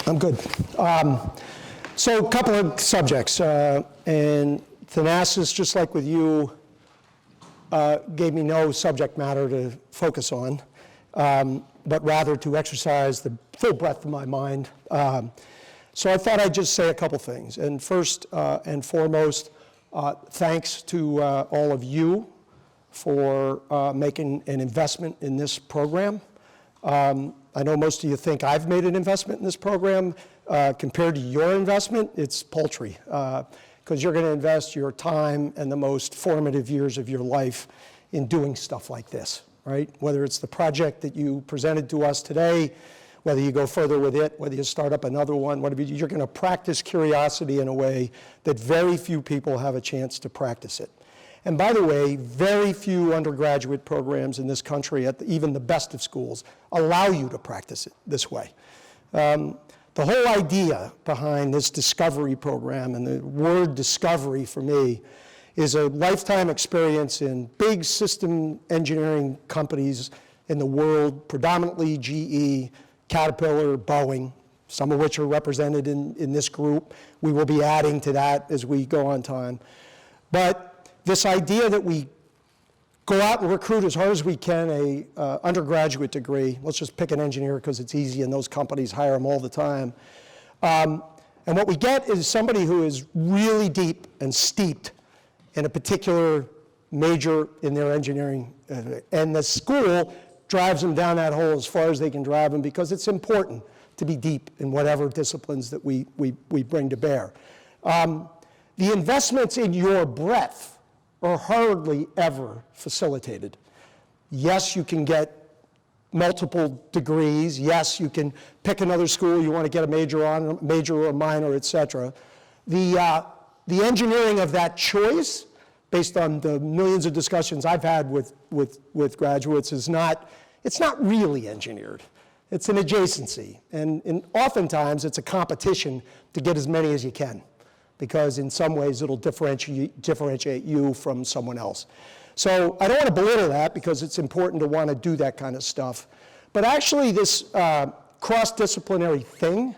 I'm good. So a couple of subjects, and Thanasis, just like with you, gave me no subject matter to focus on, but rather to exercise the full breadth of my mind. So I thought I'd just say a couple things. And first and foremost, thanks to all of you for making an investment in this program. I know most of you think I've made an investment in this program. Compared to your investment, it's paltry, because you're going to invest your time and the most formative years of your life in doing stuff like this, right? Whether it's the project that you presented to us today, whether you go further with it, whether you start up another one, whatever, you're going to practice curiosity in a way that very few people have a chance to practice it. And by the way, very few undergraduate programs in this country, at even the best of schools, allow you to practice it this way. The whole idea behind this discovery program, and the word discovery for me, is a lifetime experience in big system engineering companies in the world, predominantly GE, Caterpillar, Boeing, some of which are represented in this group. We will be adding to that as we go on time. But this idea that we go out and recruit as hard as we can a undergraduate degree, let's just pick an engineer because it's easy and those companies hire them all the time. And what we get is somebody who is really deep and steeped in a particular major in their engineering. And the school drives them down that hole as far as they can drive them, because it's important to be deep in whatever disciplines that we bring to bear. The investments in your breadth are hardly ever facilitated. Yes, you can get multiple degrees. Yes, you can pick another school you want to get a major on, major or minor, et cetera. The engineering of that choice, based on the millions of discussions I've had with graduates, it's not really engineered. It's an adjacency. And oftentimes it's a competition to get as many as you can, because in some ways it'll differentiate you from someone else. So I don't want to belittle that, because it's important to want to do that kind of stuff. But actually this cross-disciplinary thing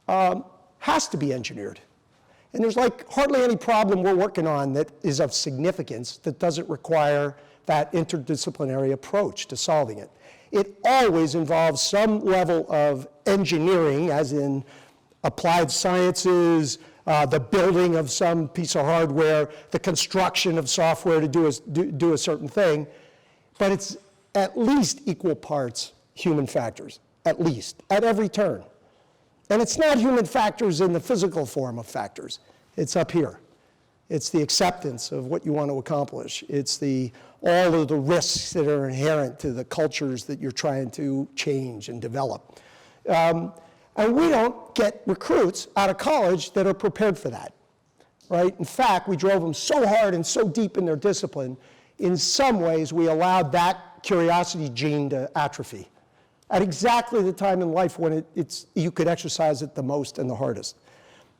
has to be engineered. And there's like hardly any problem we're working on that is of significance that doesn't require that interdisciplinary approach to solving it. It always involves some level of engineering, as in applied sciences, the building of some piece of hardware, the construction of software to do a certain thing, but it's at least equal parts human factors, at least, at every turn. And it's not human factors in the physical form of factors. It's up here. It's the acceptance of what you want to accomplish. It's all of the risks that are inherent to the cultures that you're trying to change and develop. And we don't get recruits out of college that are prepared for that, right? In fact, we drove them so hard and so deep in their discipline, in some ways we allowed that curiosity gene to atrophy at exactly the time in life when you could exercise it the most and the hardest.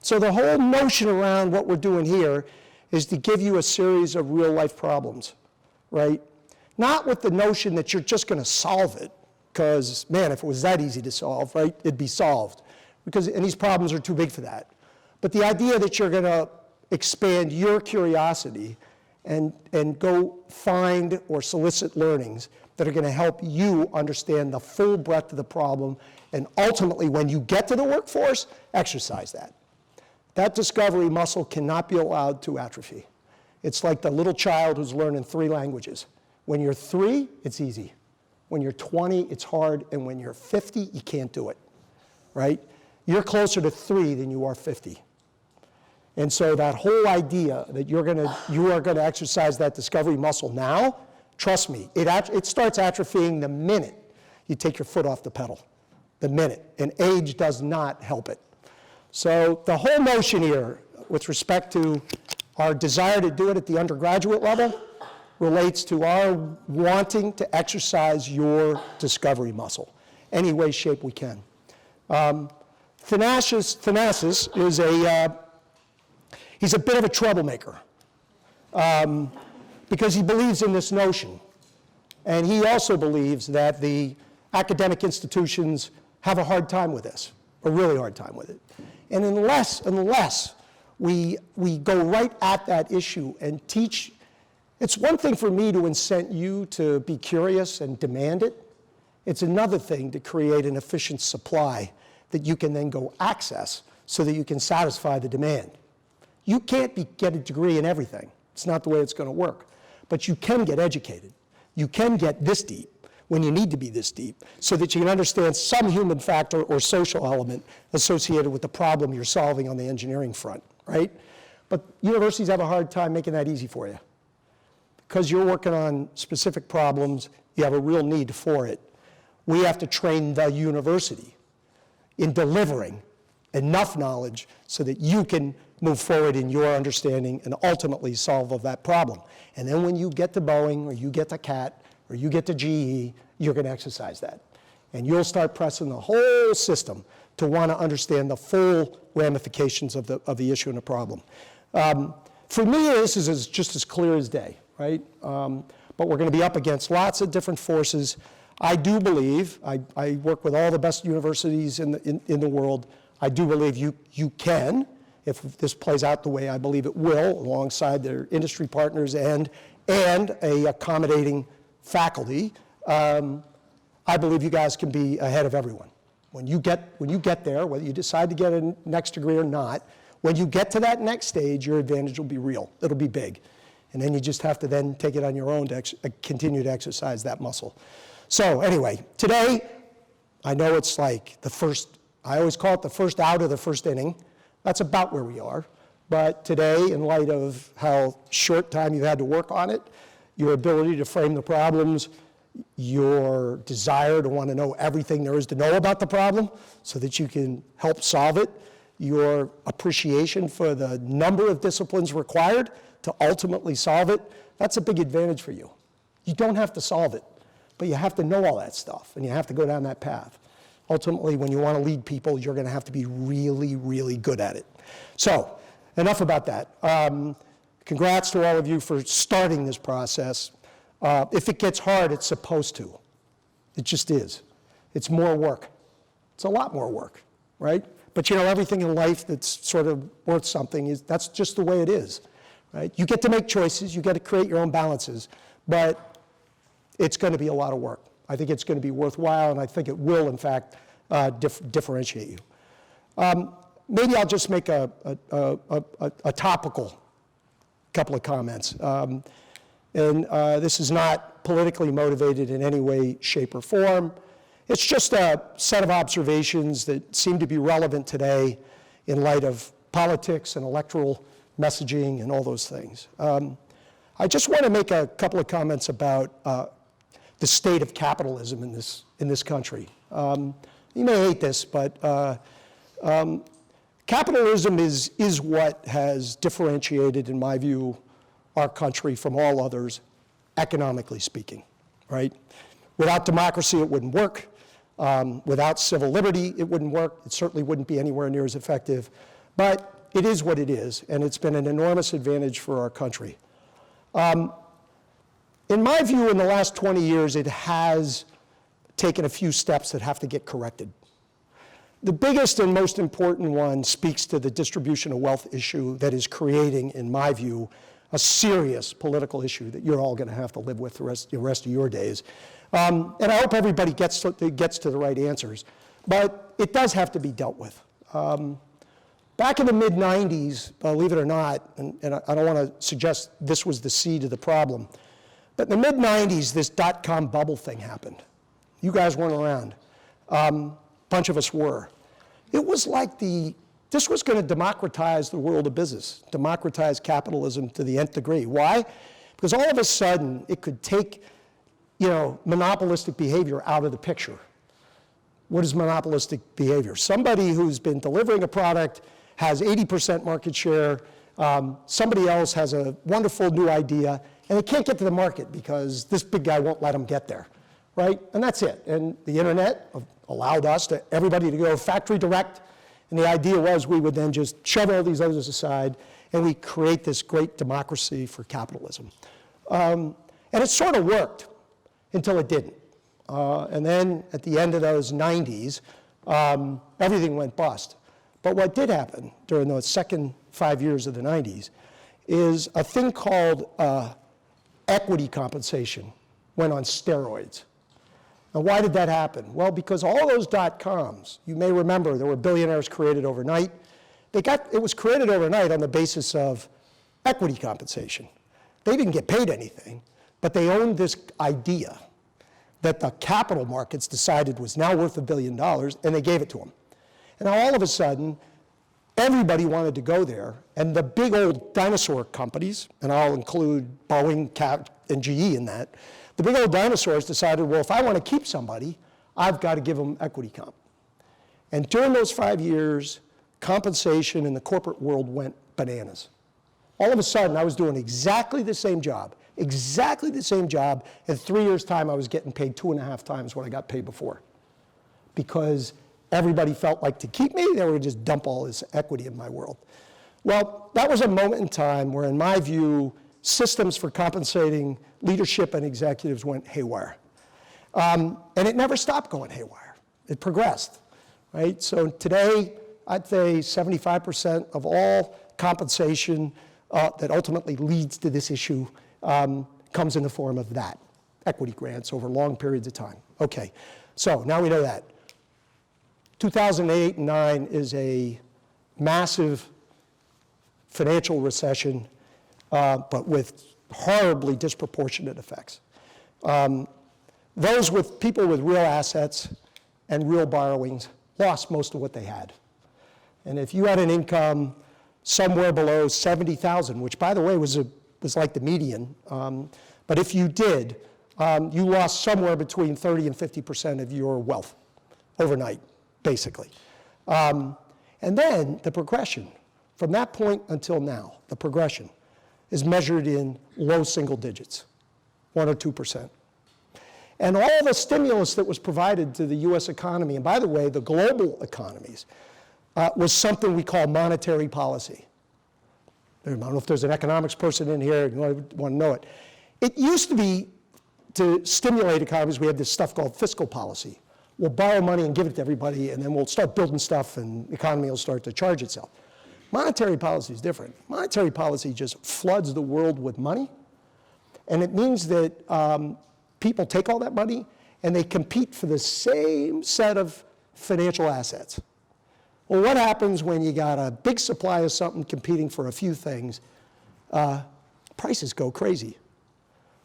So the whole notion around what we're doing here is to give you a series of real life problems, right? Not with the notion that you're just going to solve it, because, man, if it was that easy to solve, right, it'd be solved. And these problems are too big for that. But the idea that you're going to expand your curiosity and go find or solicit learnings that are going to help you understand the full breadth of the problem, and ultimately, when you get to the workforce, exercise that. That discovery muscle cannot be allowed to atrophy. It's like the little child who's learning 3 languages. When you're 3, it's easy. When you're 20, it's hard, and when you're 50, you can't do it, right? You're closer to 3 than you are 50. And so that whole idea that you are going to exercise that discovery muscle now, trust me, it starts atrophying the minute you take your foot off the pedal, the minute, and age does not help it. So the whole notion here, with respect to our desire to do it at the undergraduate level, relates to our wanting to exercise your discovery muscle, any way, shape we can. Thanasis is he's a bit of a troublemaker, because he believes in this notion. And he also believes that the academic institutions have a hard time with this, a really hard time with it. And unless we go right at that issue and teach, it's one thing for me to incent you to be curious and demand it. It's another thing to create an efficient supply that you can then go access so that you can satisfy the demand. You can't get a degree in everything. It's not the way it's going to work. But you can get educated. You can get this deep when you need to be this deep so that you can understand some human factor or social element associated with the problem you're solving on the engineering front, right? But universities have a hard time making that easy for you. Because you're working on specific problems, you have a real need for it. We have to train the university in delivering enough knowledge so that you can move forward in your understanding and ultimately solve that problem. And then when you get to Boeing or you get to CAT or you get to GE, you're going to exercise that. And you'll start pressing the whole system to want to understand the full ramifications of the issue and the problem. For me, this is just as clear as day, right? But we're going to be up against lots of different forces. I do believe, I work with all the best universities in the world, I do believe you can, if this plays out the way I believe it will, alongside their industry partners and a accommodating faculty, I believe you guys can be ahead of everyone. When you get there, whether you decide to get a next degree or not, when you get to that next stage, your advantage will be real. It'll be big. And then you just have to then take it on your own to continue to exercise that muscle. So anyway, today, I know it's like I always call it the first out of the first inning. That's about where we are. But today, in light of how short time you had to work on it, your ability to frame the problems, your desire to want to know everything there is to know about the problem so that you can help solve it, your appreciation for the number of disciplines required to ultimately solve it, that's a big advantage for you. You don't have to solve it, but you have to know all that stuff, and you have to go down that path. Ultimately, when you want to lead people, you're going to have to be really, really good at it. So, enough about that. Congrats to all of you for starting this process. If it gets hard, it's supposed to. It just is. It's more work. It's a lot more work, right? But you know, everything in life that's sort of worth something, that's just the way it is, right? You get to make choices, you get to create your own balances, but it's going to be a lot of work. I think it's going to be worthwhile, and I think it will, in fact, differentiate you. Maybe I'll just make a topical couple of comments. This is not politically motivated in any way, shape, or form. It's just a set of observations that seem to be relevant today in light of politics and electoral messaging and all those things. I just want to make a couple of comments about the state of capitalism in this country. You may hate this, but capitalism is what has differentiated, in my view, our country from all others, economically speaking, right? Without democracy, it wouldn't work. Without civil liberty, it wouldn't work. It certainly wouldn't be anywhere near as effective. But it is what it is, and it's been an enormous advantage for our country. In my view, in the last 20 years, it has taken a few steps that have to get corrected. The biggest and most important one speaks to the distribution of wealth issue that is creating, in my view, a serious political issue that you're all going to have to live with the rest of your days. And I hope everybody gets to the right answers. But it does have to be dealt with. Back in the mid-'90s, believe it or not, and I don't want to suggest this was the seed of the problem, but in the mid-'90s, this dot-com bubble thing happened. You guys weren't around. Bunch of us were. It was like this was going to democratize the world of business, democratize capitalism to the nth degree. Why? Because all of a sudden, it could take, monopolistic behavior out of the picture. What is monopolistic behavior? Somebody who's been delivering a product, has 80% market share, somebody else has a wonderful new idea, and they can't get to the market because this big guy won't let them get there, right? And that's it. And the internet allowed everybody to go factory direct, and the idea was we would then just shove all these others aside, and we create this great democracy for capitalism. And it sort of worked until it didn't. And then at the end of those 90s, Everything went bust. But what did happen during the second 5 years of the 90s is a thing called equity compensation went on steroids. Now, why did that happen? Well, because all those dot-coms, you may remember, there were billionaires created overnight. It was created overnight on the basis of equity compensation. They didn't get paid anything, but they owned this idea that the capital markets decided was now worth $1 billion, and they gave it to them. And now all of a sudden, everybody wanted to go there, and the big old dinosaur companies, and I'll include Boeing, Cat, and GE in that, the big old dinosaurs decided, well, if I want to keep somebody, I've got to give them equity comp. And during those 5 years, compensation in the corporate world went bananas. All of a sudden, I was doing exactly the same job, in 3 years' time, I was getting paid 2.5 times what I got paid before. Because everybody felt like to keep me, they were going to just dump all this equity in my world. Well, that was a moment in time where, in my view, systems for compensating leadership and executives went haywire. And it never stopped going haywire. It progressed, right? So today, I'd say 75% of all compensation that ultimately leads to this issue comes in the form of that, equity grants over long periods of time. Okay, so now we know that. 2008 and 9 is a massive financial recession, but with horribly disproportionate effects. Those with people with real assets and real borrowings lost most of what they had. And if you had an income somewhere below 70,000, which by the way was like the median, but if you did, you lost somewhere between 30 and 50% of your wealth overnight, basically. And then the progression, from that point until now, the progression is measured in low single digits, 1 or 2%. And all the stimulus that was provided to the US economy, and by the way, the global economies, was something we call monetary policy. I don't know if there's an economics person in here, you want to know it. It used to be, to stimulate economies, we had this stuff called fiscal policy. We'll borrow money and give it to everybody, and then we'll start building stuff, and the economy will start to charge itself. Monetary policy is different. Monetary policy just floods the world with money, and it means that people take all that money, and they compete for the same set of financial assets. Well, what happens when you got a big supply of something competing for a few things? Prices go crazy.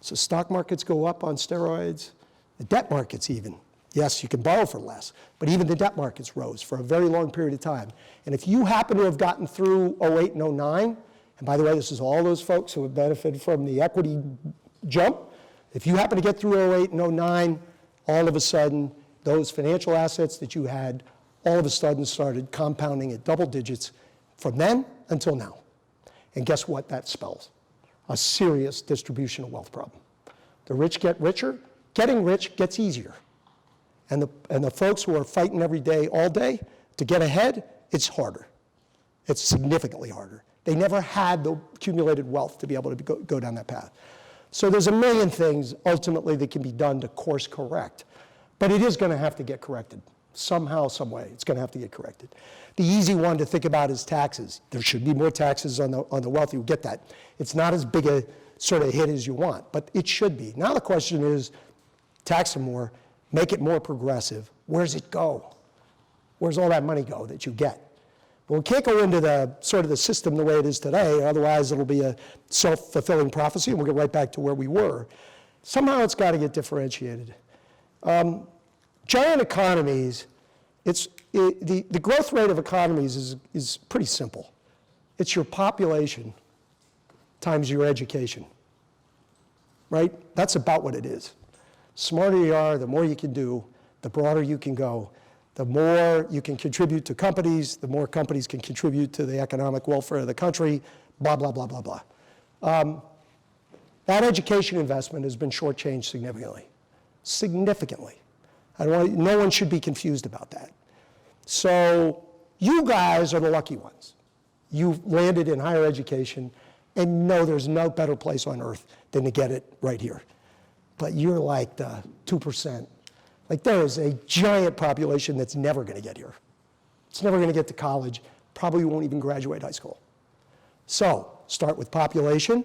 So stock markets go up on steroids, the debt markets even. Yes, you can borrow for less, but even the debt markets rose for a very long period of time. And if you happen to have gotten through 08 and 09, and by the way, this is all those folks who have benefited from the equity jump, if you happen to get through 08 and 09, all of a sudden, those financial assets that you had all of a sudden started compounding at double digits from then until now. And guess what that spells? A serious distribution of wealth problem. The rich get richer, getting rich gets easier. And the folks who are fighting every day, all day, to get ahead, it's harder. It's significantly harder. They never had the accumulated wealth to be able to go down that path. So there's a million things ultimately that can be done to course correct, but it is going to have to get corrected. Somehow, some way, it's going to have to get corrected. The easy one to think about is taxes. There should be more taxes on the wealthy. You get that. It's not as big a sort of hit as you want, but it should be. Now the question is, tax them more, make it more progressive. Where's it go? Where's all that money go that you get? Well, we can't go into the sort of the system the way it is today, otherwise it'll be a self-fulfilling prophecy and we'll get right back to where we were. Somehow it's got to get differentiated. Giant economies, the growth rate of economies is pretty simple. It's your population times your education, right? That's about what it is. Smarter you are, the more you can do, the broader you can go, the more you can contribute to companies, the more companies can contribute to the economic welfare of the country, blah, blah, blah, blah, blah. That education investment has been shortchanged significantly. Significantly. No one should be confused about that. So you guys are the lucky ones. You've landed in higher education and know there's no better place on earth than to get it right here. But you're like the 2%. Like there is a giant population that's never going to get here. It's never going to get to college, probably won't even graduate high school. So start with population,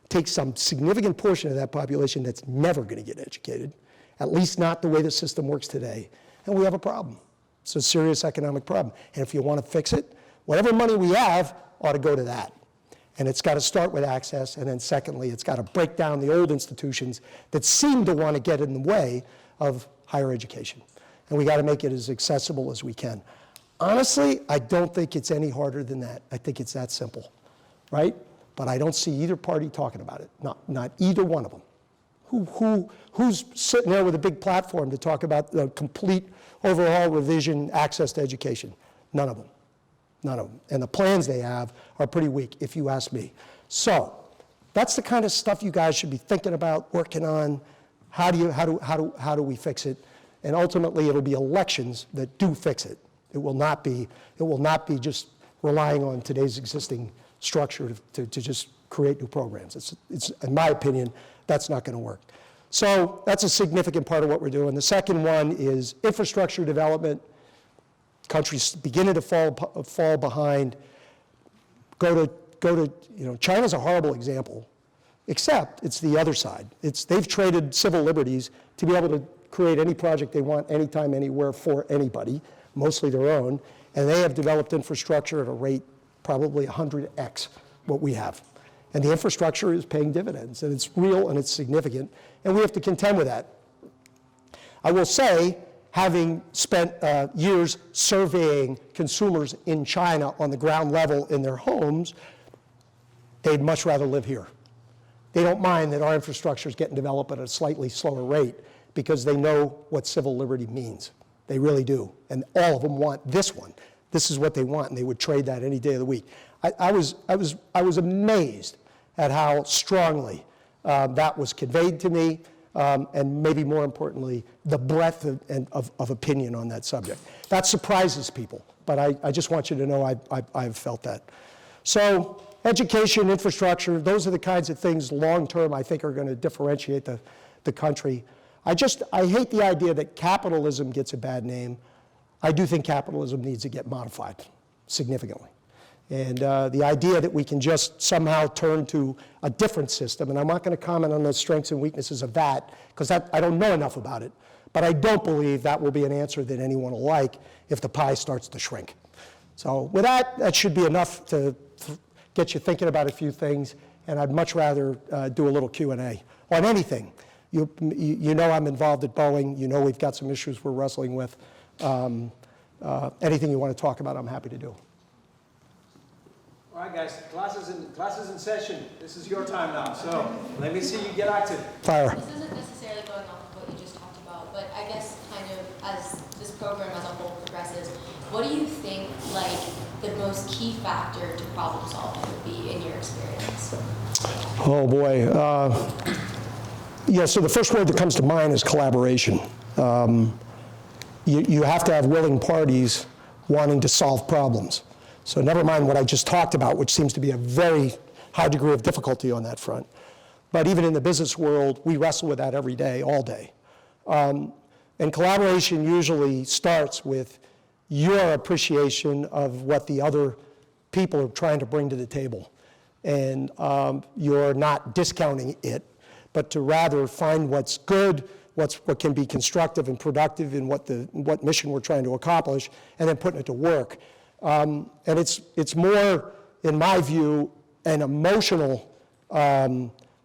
take some significant portion of that population that's never going to get educated, at least not the way the system works today, and we have a problem. It's a serious economic problem. And if you want to fix it, whatever money we have ought to go to that. And it's got to start with access, and then secondly, it's got to break down the old institutions that seem to want to get in the way of higher education. And we got to make it as accessible as we can. Honestly, I don't think it's any harder than that. I think it's that simple, right? But I don't see either party talking about it, not either one of them. Who's sitting there with a big platform to talk about the complete overhaul, revision, access to education? None of them. None of them. And the plans they have are pretty weak, if you ask me. So that's the kind of stuff you guys should be thinking about, working on. How do we fix it? And ultimately, it'll be elections that do fix it. It will not be just relying on today's existing structure to just create new programs. It's in my opinion, that's not going to work. So that's a significant part of what we're doing. The second one is infrastructure development. Countries beginning to fall behind. Go to China's a horrible example, except it's the other side. They've traded civil liberties to be able to create any project they want, anytime, anywhere, for anybody, mostly their own, and they have developed infrastructure at a rate probably 100x what we have. And the infrastructure is paying dividends, and it's real and it's significant, and we have to contend with that. I will say, having spent years surveying consumers in China on the ground level in their homes, they'd much rather live here. They don't mind that our infrastructure is getting developed at a slightly slower rate because they know what civil liberty means. They really do. And all of them want this one. This is what they want, and they would trade that any day of the week. I was amazed at how strongly that was conveyed to me, and maybe more importantly, the breadth of opinion on that subject. That surprises people, but I just want you to know I've felt that. So education, infrastructure, those are the kinds of things long-term I think are going to differentiate the country. I hate the idea that capitalism gets a bad name. I do think capitalism needs to get modified significantly. And the idea that we can just somehow turn to a different system, and I'm not going to comment on the strengths and weaknesses of that, because I don't know enough about it, but I don't believe that will be an answer that anyone will like if the pie starts to shrink. So with that should be enough to get you thinking about a few things, and I'd much rather do a little Q&A on anything. You know I'm involved at Boeing. You know we've got some issues we're wrestling with. Anything you want to talk about, I'm happy to do. All right, guys, classes in session. This is your time now, so let me see you get active. Fire. This isn't necessarily going off of what you just talked about, but I guess kind of as this program as a whole progresses, what do you think like the most key factor to problem solving would be in your experience? Oh boy. Yeah, so the first word that comes to mind is collaboration. You have to have willing parties wanting to solve problems. So never mind what I just talked about, which seems to be a very high degree of difficulty on that front. But even in the business world, we wrestle with that every day, all day. And collaboration usually starts with your appreciation of what the other people are trying to bring to the table. And you're not discounting it, but to rather find what's good, what can be constructive and productive in what mission we're trying to accomplish, and then putting it to work. And it's more, in my view, an emotional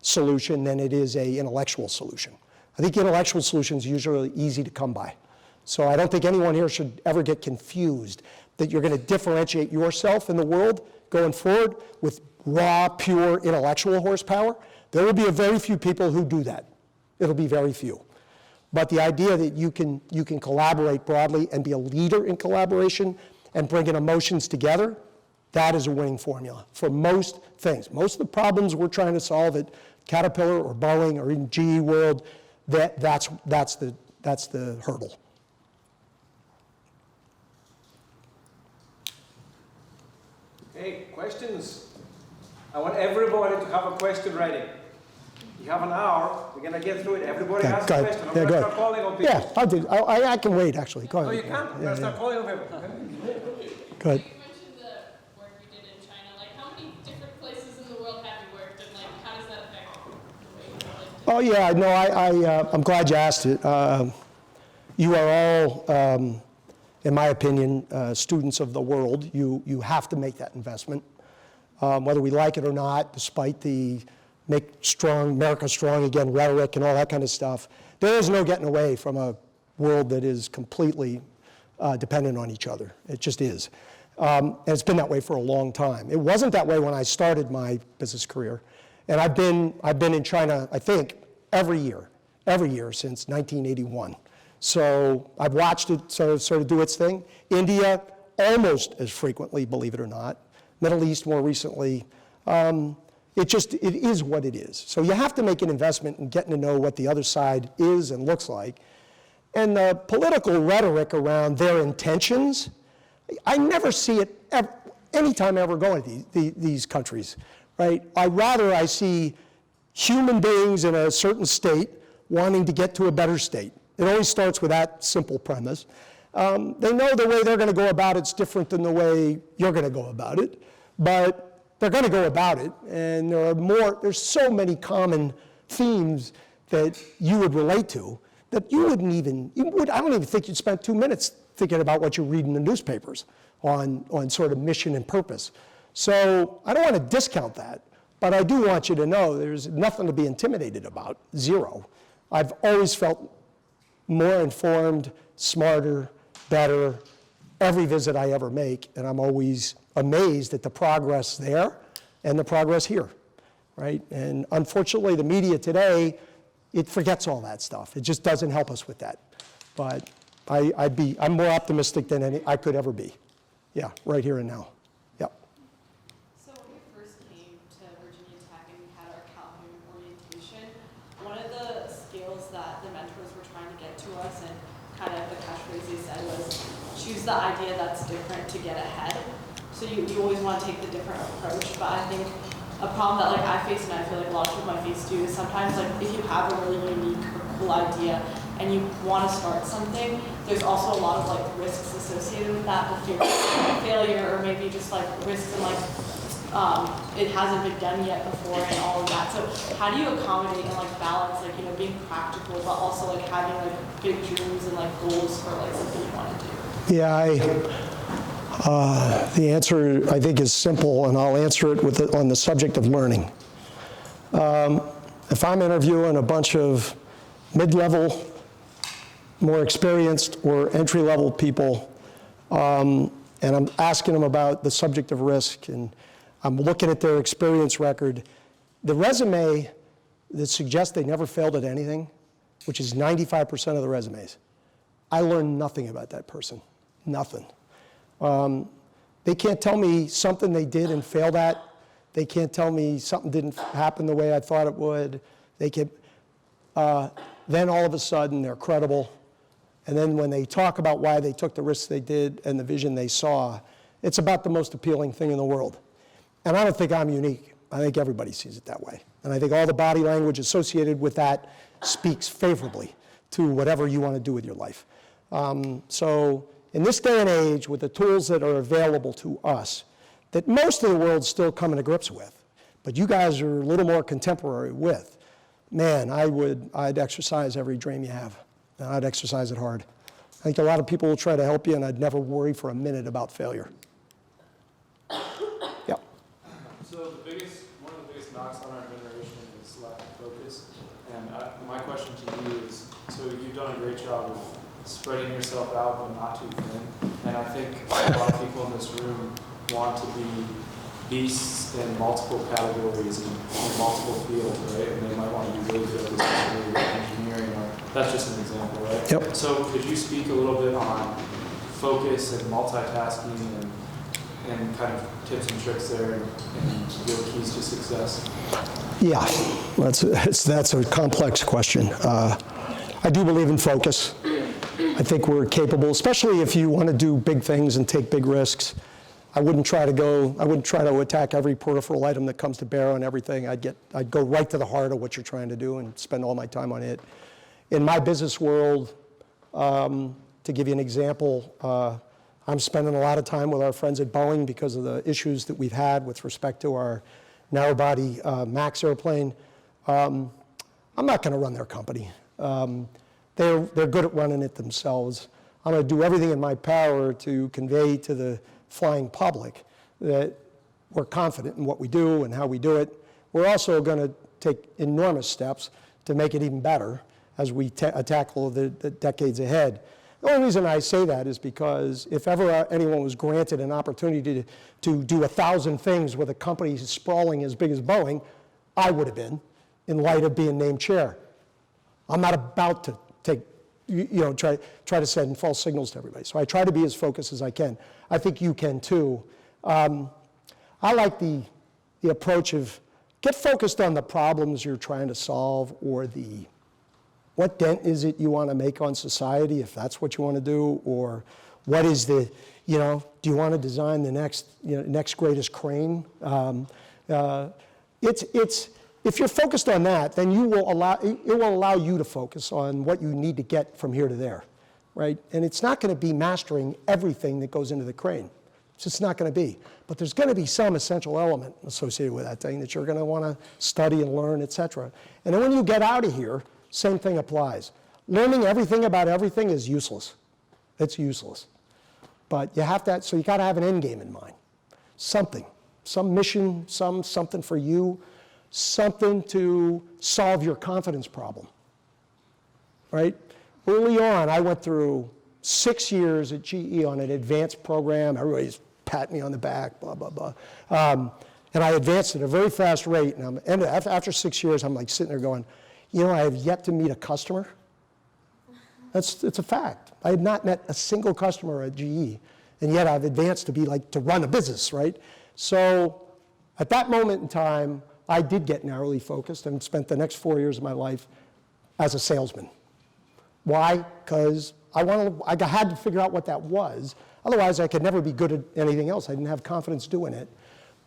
solution than it is an intellectual solution. I think intellectual solutions are usually easy to come by. So I don't think anyone here should ever get confused that you're going to differentiate yourself in the world going forward with raw, pure intellectual horsepower. There will be a very few people who do that. It'll be very few. But the idea that you can collaborate broadly and be a leader in collaboration and bringing emotions together, that is a winning formula for most things. Most of the problems we're trying to solve at Caterpillar or Boeing or in GE World, that's the hurdle. Okay, questions? I want everybody to have a question ready. You have an hour. We're gonna get through it. Everybody Yeah, has go a ahead. question. I'm Yeah, gonna go start ahead. calling on people. Yeah, I'll do. I can wait, actually. Go ahead. No, you can't. I'm gonna start calling on people. Go ahead. You mentioned the work you did in China. Like, how many different places in the world have you worked, and like, how does that affect the way you live? Oh, yeah, no, I'm glad you asked it. You are all, in my opinion, students of the world. You have to make that investment, whether we like it or not, despite the make strong, America strong again rhetoric and all that kind of stuff. There is no getting away from a world that is completely dependent on each other. It just is. And it's been that way for a long time. It wasn't that way when I started my business career. And I've been in China, I think, every year since 1981. So I've watched it sort of do its thing. India, almost as frequently, believe it or not. Middle East, more recently. It is what it is. So you have to make an investment in getting to know what the other side is and looks like. And the political rhetoric around their intentions, I never see it anytime I ever go into these countries, right? I see human beings in a certain state wanting to get to a better state. It always starts with that simple premise. They know the way they're going to go about it's different than the way you're going to go about it, but they're going to go about it, and there's so many common themes that you would relate to that I don't even think you'd spend 2 minutes thinking about what you read in the newspapers on sort of mission and purpose. So I don't want to discount that, but I do want you to know there's nothing to be intimidated about, zero. I've always felt more informed, smarter, better, every visit I ever make, and I'm always amazed at the progress there and the progress here, right? And unfortunately, the media today, it forgets all that stuff. It just doesn't help us with that. But I'm more optimistic than I could ever be. Yeah, right here and now. Yep. So when we first came to Virginia Tech and we had our Calhoun orientation, one of the skills that the mentors were trying to get to us, and kind of the catchphrase they said was, choose the idea that's different to get ahead. So you always want to take the different approach, but I think a problem that like I face, and I feel like a lot of people might face too, is sometimes like if you have a really unique or cool idea and you want to start something, there's also a lot of like risks associated with that, the fear of failure, or maybe just like risks and like it hasn't been done yet before and all of that. So how do you accommodate and like balance like, you know, being practical but also like having like big dreams and like goals for like something you want to do? Yeah, the answer, I think, is simple, and I'll answer it on the subject of learning. If I'm interviewing a bunch of mid-level, more experienced, or entry-level people, and I'm asking them about the subject of risk, and I'm looking at their experience record, the resume that suggests they never failed at anything, which is 95% of the resumes, I learned nothing about that person, nothing. They can't tell me something they did and failed at. They can't tell me something didn't happen the way I thought it would. Then all of a sudden they're credible. And then when they talk about why they took the risks they did and the vision they saw, it's about the most appealing thing in the world. And I don't think I'm unique. I think everybody sees it that way. And I think all the body language associated with that speaks favorably to whatever you want to do with your life. So in this day and age, with the tools that are available to us, that most of the world's still coming to grips with, but you guys are a little more contemporary with, man, I'd exercise every dream you have, and I'd exercise it hard. I think a lot of people will try to help you, and I'd never worry for a minute about failure. Yep. So one of the biggest knocks on our generation is lack of focus. And my question to you is, so you've done a great job of spreading yourself out but not too thin. And I think a lot of people in this room want to be beasts in multiple categories and in multiple fields, right? And they might want to be really good at this engineering, or that's just an example, right? Yep. So could you speak a little bit on focus and multitasking and kind of tips and tricks there and your keys to success? Yeah, that's a complex question. I do believe in focus. I think we're capable, especially if you want to do big things and take big risks. I wouldn't try to attack every peripheral item that comes to bear on everything. I'd go right to the heart of what you're trying to do and spend all my time on it. In my business world, to give you an example, I'm spending a lot of time with our friends at Boeing because of the issues that we've had with respect to our narrow-body MAX airplane. I'm not going to run their company. They're good at running it themselves. I'm going to do everything in my power to convey to the flying public that we're confident in what we do and how we do it. We're also going to take enormous steps to make it even better as we tackle the decades ahead. The only reason I say that is because if ever anyone was granted an opportunity to do 1,000 things with a company sprawling as big as Boeing, I would have been, in light of being named chair. I'm not about to try to send false signals to everybody. So I try to be as focused as I can. I think you can too. I like the approach of get focused on the problems you're trying to solve, or what dent is it you want to make on society, if that's what you want to do, or what is do you want to design the next greatest crane? If you're focused on that, then it will allow you to focus on what you need to get from here to there, right? And it's not going to be mastering everything that goes into the crane. It's just not going to be. But there's going to be some essential element associated with that thing that you're going to want to study and learn, et cetera. And then when you get out of here, same thing applies. Learning everything about everything is useless. It's useless. But you have to, so you got to have an end game in mind. Something, some mission, something for you, something to solve your confidence problem, right? Early on, I went through 6 years at GE on an advanced program. Everybody's patting me on the back, blah, blah, blah. And I advanced at a very fast rate. And after 6 years, I'm like sitting there going, I have yet to meet a customer. It's a fact. I had not met a single customer at GE, and yet I've advanced to run a business, right? So at that moment in time, I did get narrowly focused and spent the next 4 years of my life as a salesman. Why? Because I had to figure out what that was. Otherwise, I could never be good at anything else. I didn't have confidence doing it.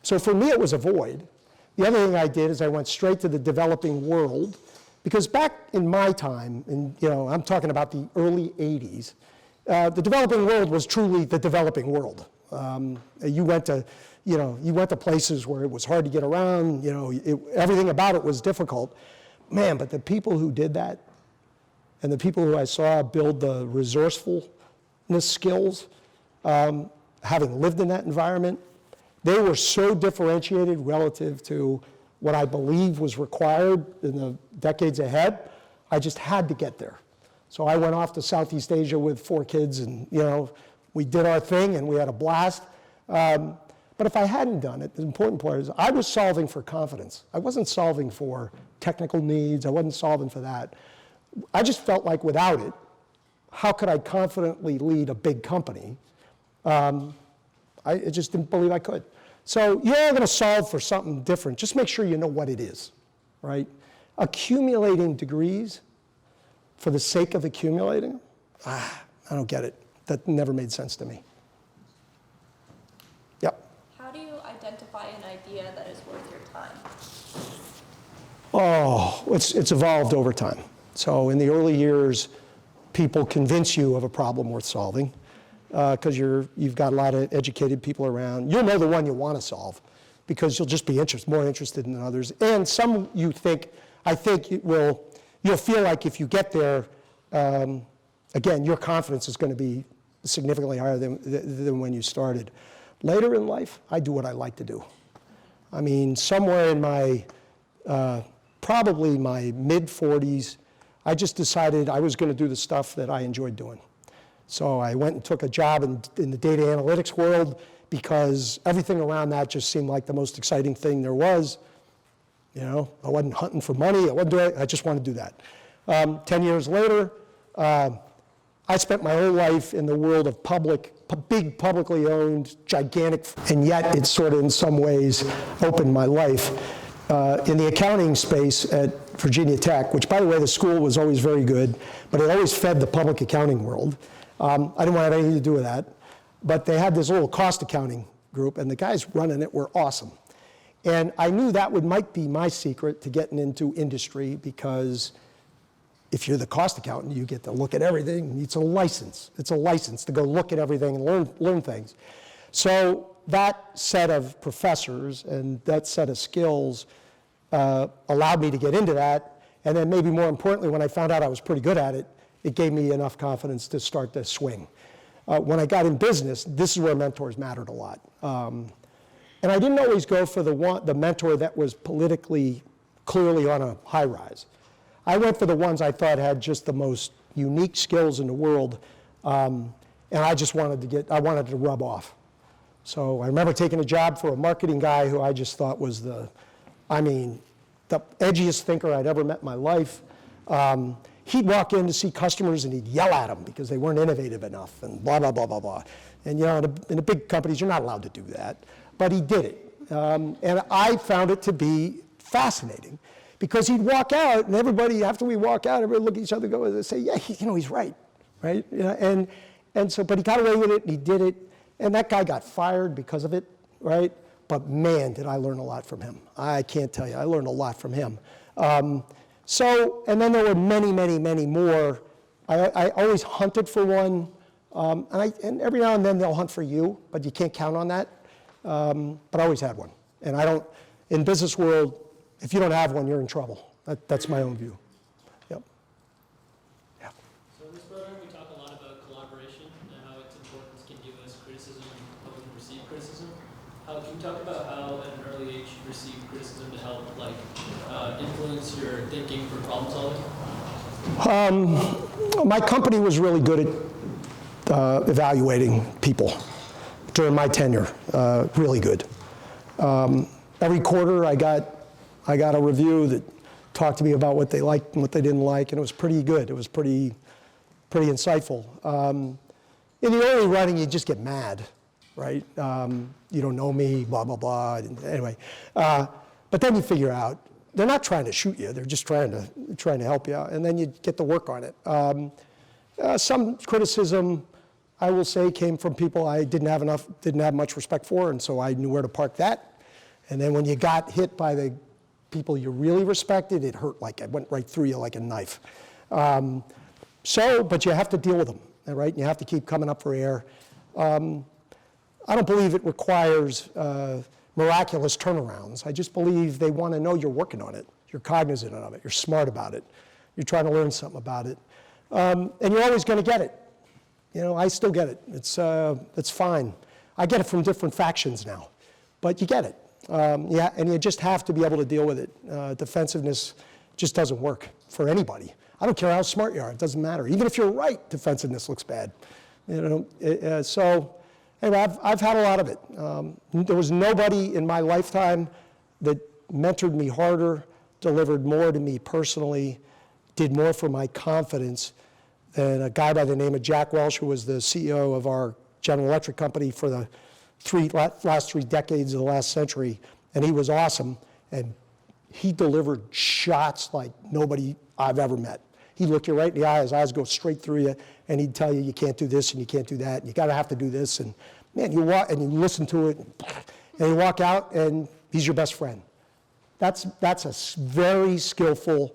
So for me, it was a void. The other thing I did is I went straight to the developing world, because back in my time, and I'm talking about the early 80s, the developing world was truly the developing world. You went to places where it was hard to get around, everything about it was difficult. Man, but the people who did that, and the people who I saw build the resourcefulness skills, having lived in that environment, they were so differentiated relative to what I believe was required in the decades ahead. I just had to get there. So I went off to Southeast Asia with 4 kids, and we did our thing and we had a blast. But if I hadn't done it, the important part is I was solving for confidence. I wasn't solving for technical needs. I wasn't solving for that. I just felt like without it, how could I confidently lead a big company? I just didn't believe I could. So you're all going to solve for something different. Just make sure you know what it is, right? Accumulating degrees for the sake of accumulating them, I don't get it. That never made sense to me. Yep. How do you identify an idea that is worth your time? Oh, it's evolved over time. So in the early years, people convince you of a problem worth solving because you've got a lot of educated people around. You'll know the one you want to solve because you'll just be more interested than others. And some you'll feel like if you get there, again, your confidence is going to be significantly higher than when you started. Later in life, I do what I like to do. I mean, somewhere in my, probably my mid-40s, I just decided I was going to do the stuff that I enjoyed doing. So I went and took a job in the data analytics world because everything around that just seemed like the most exciting thing there was. I wasn't hunting for money. I wasn't doing it. I just wanted to do that. 10 years later, I spent my whole life in the world of big publicly owned, gigantic, and yet it sort of in some ways opened my life. In the accounting space at Virginia Tech, which by the way, the school was always very good, but it always fed the public accounting world. I didn't want to have anything to do with that. But they had this little cost accounting group, and the guys running it were awesome. And I knew that might be my secret to getting into industry, because if you're the cost accountant, you get to look at everything. It's a license. It's a license to go look at everything and learn things. So that set of professors and that set of skills allowed me to get into that. And then maybe more importantly, when I found out I was pretty good at it, it gave me enough confidence to start to swing. When I got in business, this is where mentors mattered a lot. And I didn't always go for the mentor that was politically clearly on a high rise. I went for the ones I thought had just the most unique skills in the world, and I just wanted to rub off. So I remember taking a job for a marketing guy who I just thought was the edgiest thinker I'd ever met in my life. He'd walk in to see customers and he'd yell at them because they weren't innovative enough and blah, blah, blah, blah, blah. And in the big companies, you're not allowed to do that. But he did it. And I found it to be fascinating because he'd walk out and everybody, after we walk out, everybody look at each other and go and say, yeah, he's right, right? And so, but he got away with it and he did it. And that guy got fired because of it, right? But man, did I learn a lot from him. I can't tell you, I learned a lot from him. And then there were many, many, many more. I always hunted for one, and every now and then they'll hunt for you, but you can't count on that. But I always had one. And in business world, if you don't have one, you're in trouble. That's my own view. Yep. Yeah. So in this program, we talk a lot about collaboration and how its importance can give us criticism and how we can receive criticism. Can you talk about how at an early age you receive criticism to help influence your thinking for problem solving? My company was really good at evaluating people during my tenure, really good. Every quarter I got a review that talked to me about what they liked and what they didn't like, and it was pretty good. It was pretty insightful. In the early running, you just get mad, right? You don't know me, blah, blah, blah. Anyway, but then you figure out they're not trying to shoot you. They're just trying to help you out, and then you get to work on it. Some criticism, I will say, came from people I didn't have much respect for, and so I knew where to park that. And then when you got hit by the people you really respected, it hurt like it went right through you like a knife. But you have to deal with them, right? And you have to keep coming up for air. I don't believe it requires miraculous turnarounds. I just believe they want to know you're working on it. You're cognizant of it. You're smart about it. You're trying to learn something about it. And you're always going to get it. I still get it. It's fine. I get it from different factions now, but you get it. And you just have to be able to deal with it. Defensiveness just doesn't work for anybody. I don't care how smart you are. It doesn't matter. Even if you're right, defensiveness looks bad. So anyway, I've had a lot of it. There was nobody in my lifetime that mentored me harder, delivered more to me personally, did more for my confidence than a guy by the name of Jack Welch, who was the CEO of our General Electric company for the last 3 decades of the last century. And he was awesome. And he delivered shots like nobody I've ever met. He'd look you right in the eye, his eyes go straight through you, and he'd tell you, you can't do this and you can't do that, and you gotta have to do this. And man, you listen to it, and you walk out, and he's your best friend. That's a very skillful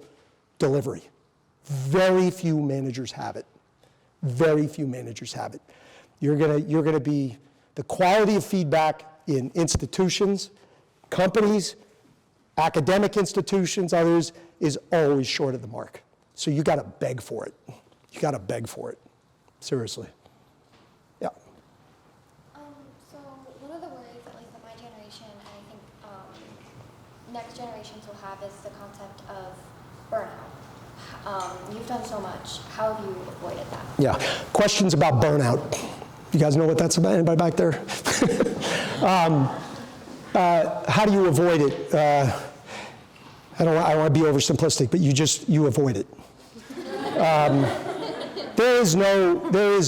delivery. Very few managers have it. Very few managers have it. You're gonna be, the quality of feedback in institutions, companies, academic institutions, others, is always short of the mark. So you gotta beg for it. You gotta beg for it, seriously. Yeah. So one of the worries, at least in my generation, and I think next generations will have, is the concept of burnout. You've done so much. How have you avoided that? Yeah. Questions about burnout. You guys know what that's about? Anybody back there? How do you avoid it? I don't want to be oversimplistic, but you avoid it. There is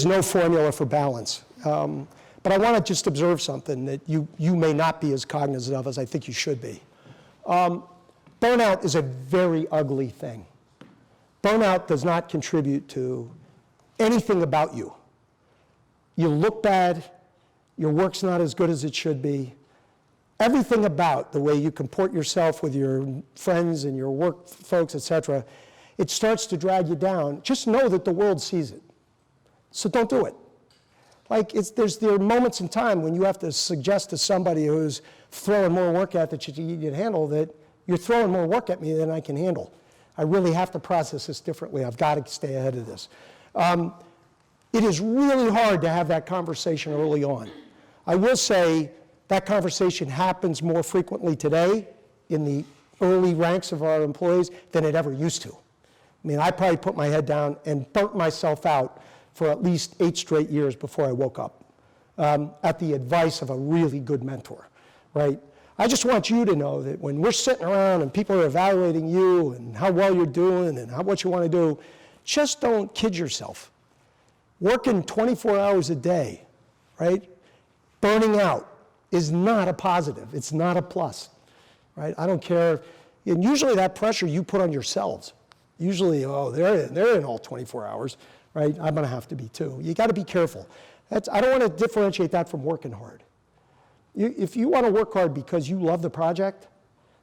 no formula for balance. But I want to just observe something that you may not be as cognizant of as I think you should be. Burnout is a very ugly thing. Burnout does not contribute to anything about you. You look bad, your work's not as good as it should be. Everything about the way you comport yourself with your friends and your work folks, et cetera, it starts to drag you down. Just know that the world sees it. So don't do it. Like, there are moments in time when you have to suggest to somebody who's throwing more work at that you can handle that you're throwing more work at me than I can handle. I really have to process this differently. I've got to stay ahead of this. It is really hard to have that conversation early on. I will say that conversation happens more frequently today in the early ranks of our employees than it ever used to. I mean, I probably put my head down and burnt myself out for at least 8 straight years before I woke up, at the advice of a really good mentor, right? I just want you to know that when we're sitting around and people are evaluating you and how well you're doing and what you want to do, just don't kid yourself. Working 24 hours a day, right? Burning out is not a positive. It's not a plus, right? I don't care. And usually that pressure you put on yourselves. Usually, oh, they're in all 24 hours, right? I'm going to have to be too. You got to be careful. I don't want to differentiate that from working hard. If you want to work hard because you love the project,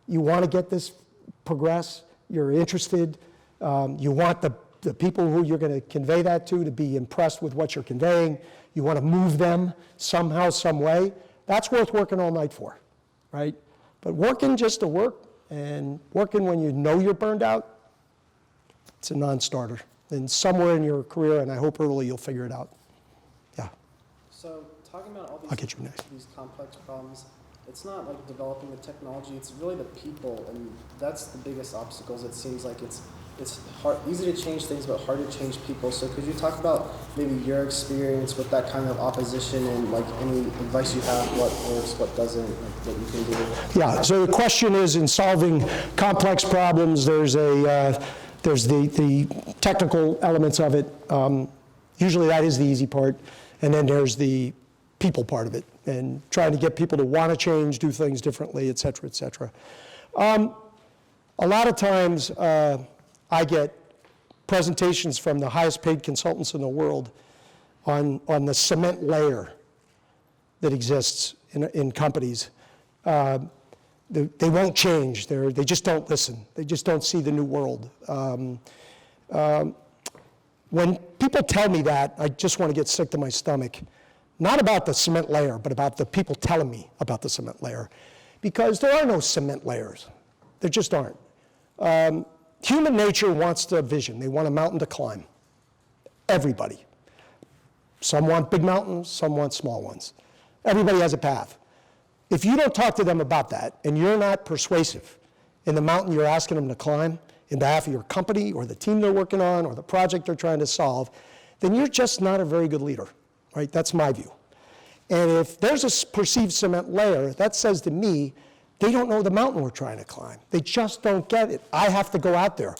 you want to get this progress, you're interested, you want the people who you're going to convey that to be impressed with what you're conveying, you want to move them somehow, some way, that's worth working all night for, right? But working just to work and working when you know you're burned out, it's a non-starter. And somewhere in your career, and I hope early, you'll figure it out. Yeah. So talking about all I'll get you next. these complex problems, it's not like developing the technology, it's really the people, and that's the biggest obstacles. It seems like it's hard, easy to change things, but hard to change people. So could you talk about maybe your experience with that kind of opposition and like any advice you have, what works, what doesn't, like what you can do? Yeah, so the question is, in solving complex problems, there's the technical elements of it. Usually that is the easy part. And then there's the people part of it, and trying to get people to want to change, do things differently, et cetera, et cetera. A lot of times I get presentations from the highest paid consultants in the world on the cement layer that exists in companies. They won't change. They just don't listen. They just don't see the new world. When people tell me that, I just want to get sick to my stomach. Not about the cement layer, but about the people telling me about the cement layer. Because there are no cement layers. There just aren't. Human nature wants a vision. They want a mountain to climb. Everybody. Some want big mountains, some want small ones. Everybody has a path. If you don't talk to them about that, and you're not persuasive in the mountain you're asking them to climb in behalf of your company or the team they're working on or the project they're trying to solve, then you're just not a very good leader, right? That's my view. And if there's a perceived cement layer, that says to me, they don't know the mountain we're trying to climb. They just don't get it. I have to go out there.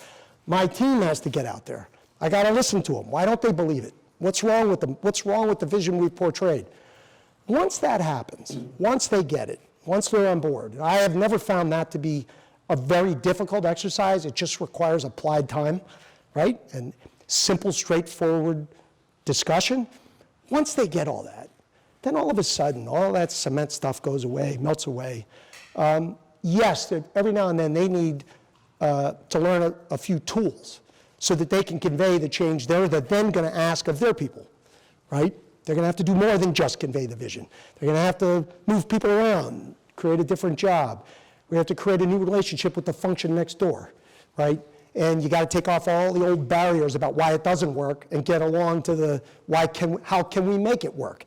My team has to get out there. I got to listen to them. Why don't they believe it? What's wrong with them? What's wrong with the vision we've portrayed? Once that happens, once they get it, once they're on board, I have never found that to be a very difficult exercise. It just requires applied time, right? And simple, straightforward discussion. Once they get all that, then all of a sudden, all that cement stuff goes away, melts away. Yes, every now and then they need to learn a few tools so that they can convey the change they're then going to ask of their people, right? They're going to have to do more than just convey the vision. They're going to have to move people around, create a different job. We have to create a new relationship with the function next door, right? And you got to take off all the old barriers about why it doesn't work and get along to the how can we make it work?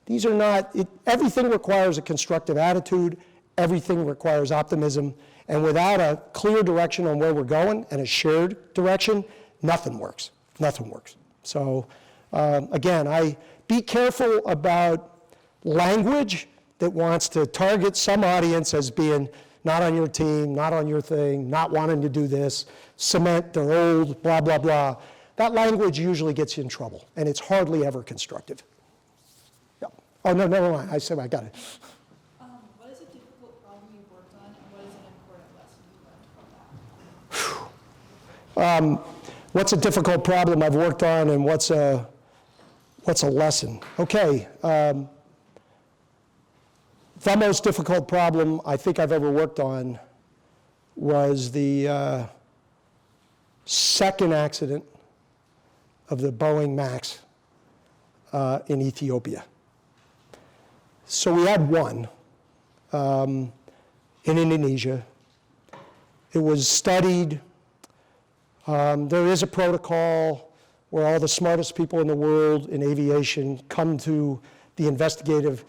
These are not, everything requires a constructive attitude, everything requires optimism, and without a clear direction on where we're going and a shared direction, nothing works, nothing works. So again, be careful about language that wants to target some audience as being not on your team, not on your thing, not wanting to do this, cement, they're old, blah, blah, blah. That language usually gets you in trouble, and it's hardly ever constructive. Yeah. Oh, no, never mind. I said I got it. What is a difficult problem you've worked on, and what is an important lesson you learned from that? What's a difficult problem I've worked on, and what's a lesson? Okay. The most difficult problem I think I've ever worked on was the second accident of the Boeing MAX in Ethiopia. So we had one in Indonesia. It was studied. There is a protocol where all the smartest people in the world in aviation come to the investigative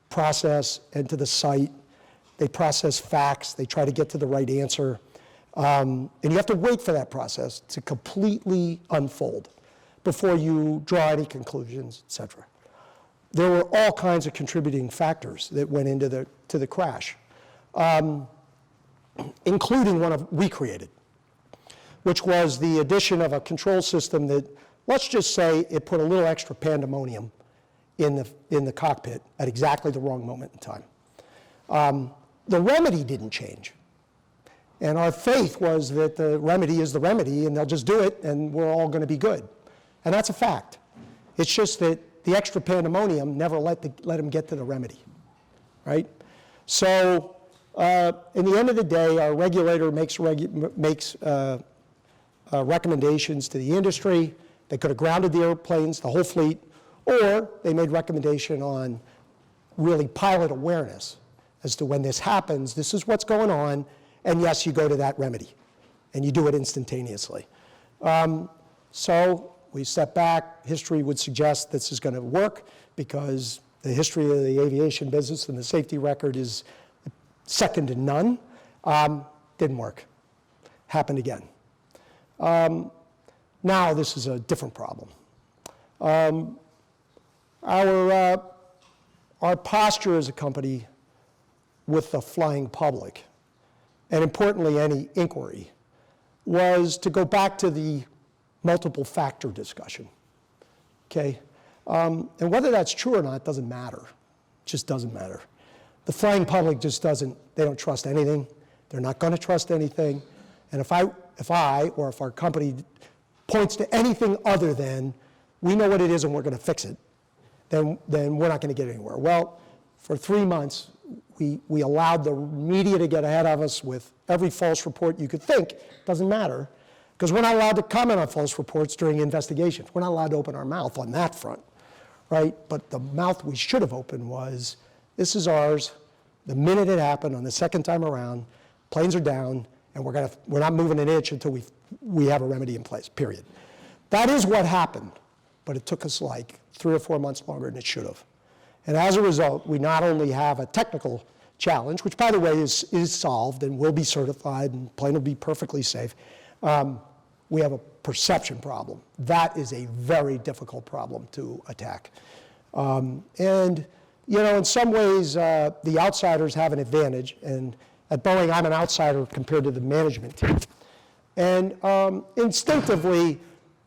process and to the site. They process facts. They try to get to the right answer. And you have to wait for that process to completely unfold before you draw any conclusions, et cetera. There were all kinds of contributing factors that went into the crash, including one we created, which was the addition of a control system that, let's just say, it put a little extra pandemonium in the cockpit at exactly the wrong moment in time. The remedy didn't change. And our faith was that the remedy is the remedy, and they'll just do it, and we're all going to be good. And that's a fact. It's just that the extra pandemonium never let them get to the remedy, right? So in the end of the day, our regulator makes recommendations to the industry. They could have grounded the airplanes, the whole fleet, or they made recommendation on really pilot awareness as to when this happens, this is what's going on, and yes, you go to that remedy, and you do it instantaneously. So we step back. History would suggest this is going to work because the history of the aviation business and the safety record is second to none. Didn't work. Happened again. Now this is a different problem. Our posture as a company with the flying public, and importantly any inquiry, was to go back to the multiple factor discussion, okay? And whether that's true or not doesn't matter. It just doesn't matter. The flying public just doesn't, they don't trust anything. They're not going to trust anything. And if our company points to anything other than we know what it is and we're going to fix it, then we're not going to get anywhere. Well, for 3 months, we allowed the media to get ahead of us with every false report you could think. Doesn't matter, because we're not allowed to comment on false reports during investigations. We're not allowed to open our mouth on that front, right? But the mouth we should have opened was, this is ours. The minute it happened on the second time around, planes are down, and we're not moving an inch until we have a remedy in place, period. That is what happened, but it took us like 3 or 4 months longer than it should have. And as a result, we not only have a technical challenge, which by the way is solved and will be certified and plane will be perfectly safe, we have a perception problem. That is a very difficult problem to attack. And you know, in some ways, the outsiders have an advantage, and at Boeing, I'm an outsider compared to the management team. And instinctively,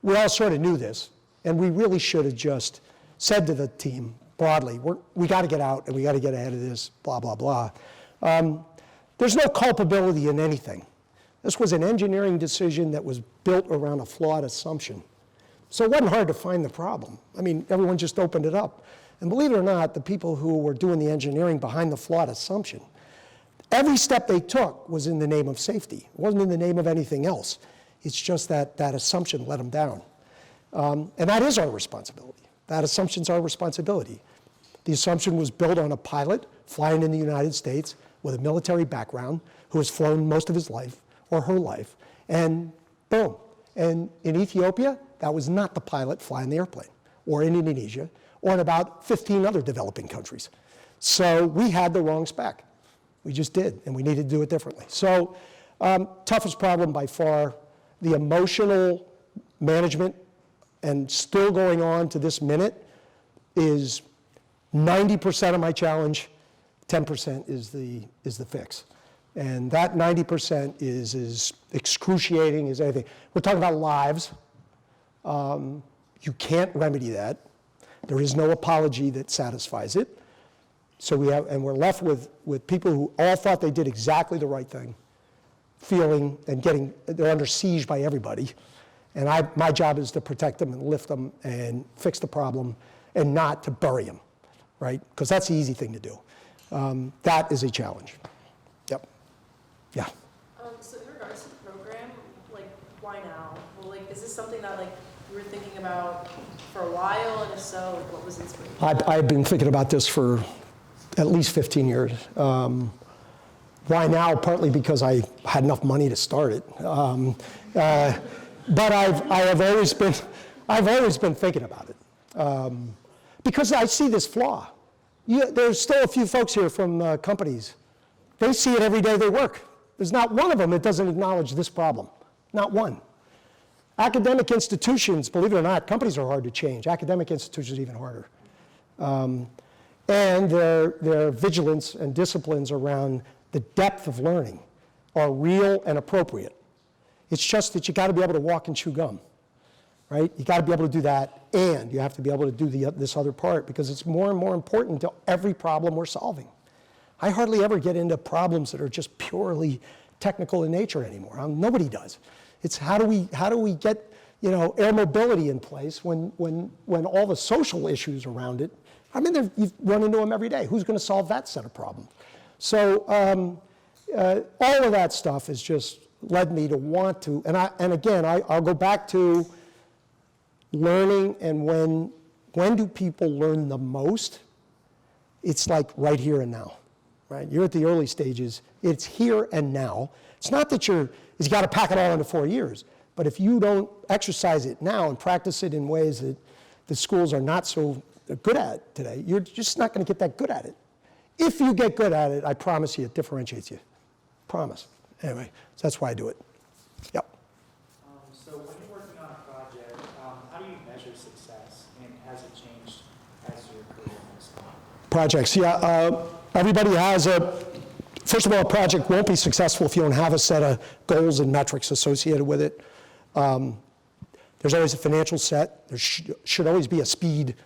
we all sort of knew this, and we really should have just said to the team broadly, we got to get out and we got to get ahead of this, blah, blah, blah. There's no culpability in anything. This was an engineering decision that was built around a flawed assumption. So it wasn't hard to find the problem. I mean, everyone just opened it up. And believe it or not, the people who were doing the engineering behind the flawed assumption, every step they took was in the name of safety. It wasn't in the name of anything else. It's just that that assumption let them down. And that is our responsibility. That assumption's our responsibility. The assumption was built on a pilot flying in the United States with a military background who has flown most of his life or her life, and boom. And in Ethiopia, that was not the pilot flying the airplane, or in Indonesia, or in about 15 other developing countries. So we had the wrong spec. We just did, and we needed to do it differently. So toughest problem by far, the emotional management, and still going on to this minute, is 90% of my challenge, 10% is the fix. And that 90% is as excruciating as anything. We're talking about lives. You can't remedy that. There is no apology that satisfies it. So we're left with people who all thought they did exactly the right thing, feeling and they're under siege by everybody. And my job is to protect them and lift them and fix the problem and not to bury them, right? Because that's the easy thing to do. That is a challenge. Yep. Yeah. So in regards to the program, like, why now? Well, like, is this something that, like, you were thinking about for a while, and if so, like, what was the inspiration? I've been thinking about this for at least 15 years. Why now? Partly because I had enough money to start it. But I've always been thinking about it. Because I see this flaw. There's still a few folks here from companies. They see it every day they work. There's not one of them that doesn't acknowledge this problem. Not one. Academic institutions, believe it or not, companies are hard to change. Academic institutions are even harder. And their vigilance and disciplines around the depth of learning are real and appropriate. It's just that you got to be able to walk and chew gum, right? You got to be able to do that, and you have to be able to do this other part, because it's more and more important to every problem we're solving. I hardly ever get into problems that are just purely technical in nature anymore. Nobody does. It's how do we get, air mobility in place when all the social issues around it, you run into them every day. Who's going to solve that set of problems? So all of that stuff has just led me to want to, and again, I'll go back to learning, and when do people learn the most? It's like right here and now, right? You're at the early stages. It's here and now. It's not that you got to pack it all into 4 years, but if you don't exercise it now and practice it in ways that the schools are not so good at today, you're just not going to get that good at it. If you get good at it, I promise you, it differentiates you. Promise. Anyway, so that's why I do it. Yep. So when you're working on a project, how do you measure success, and has it changed as your career moves on? Projects, yeah. Everybody has first of all, a project won't be successful if you don't have a set of goals and metrics associated with it. There's always a financial set. There should always be a speed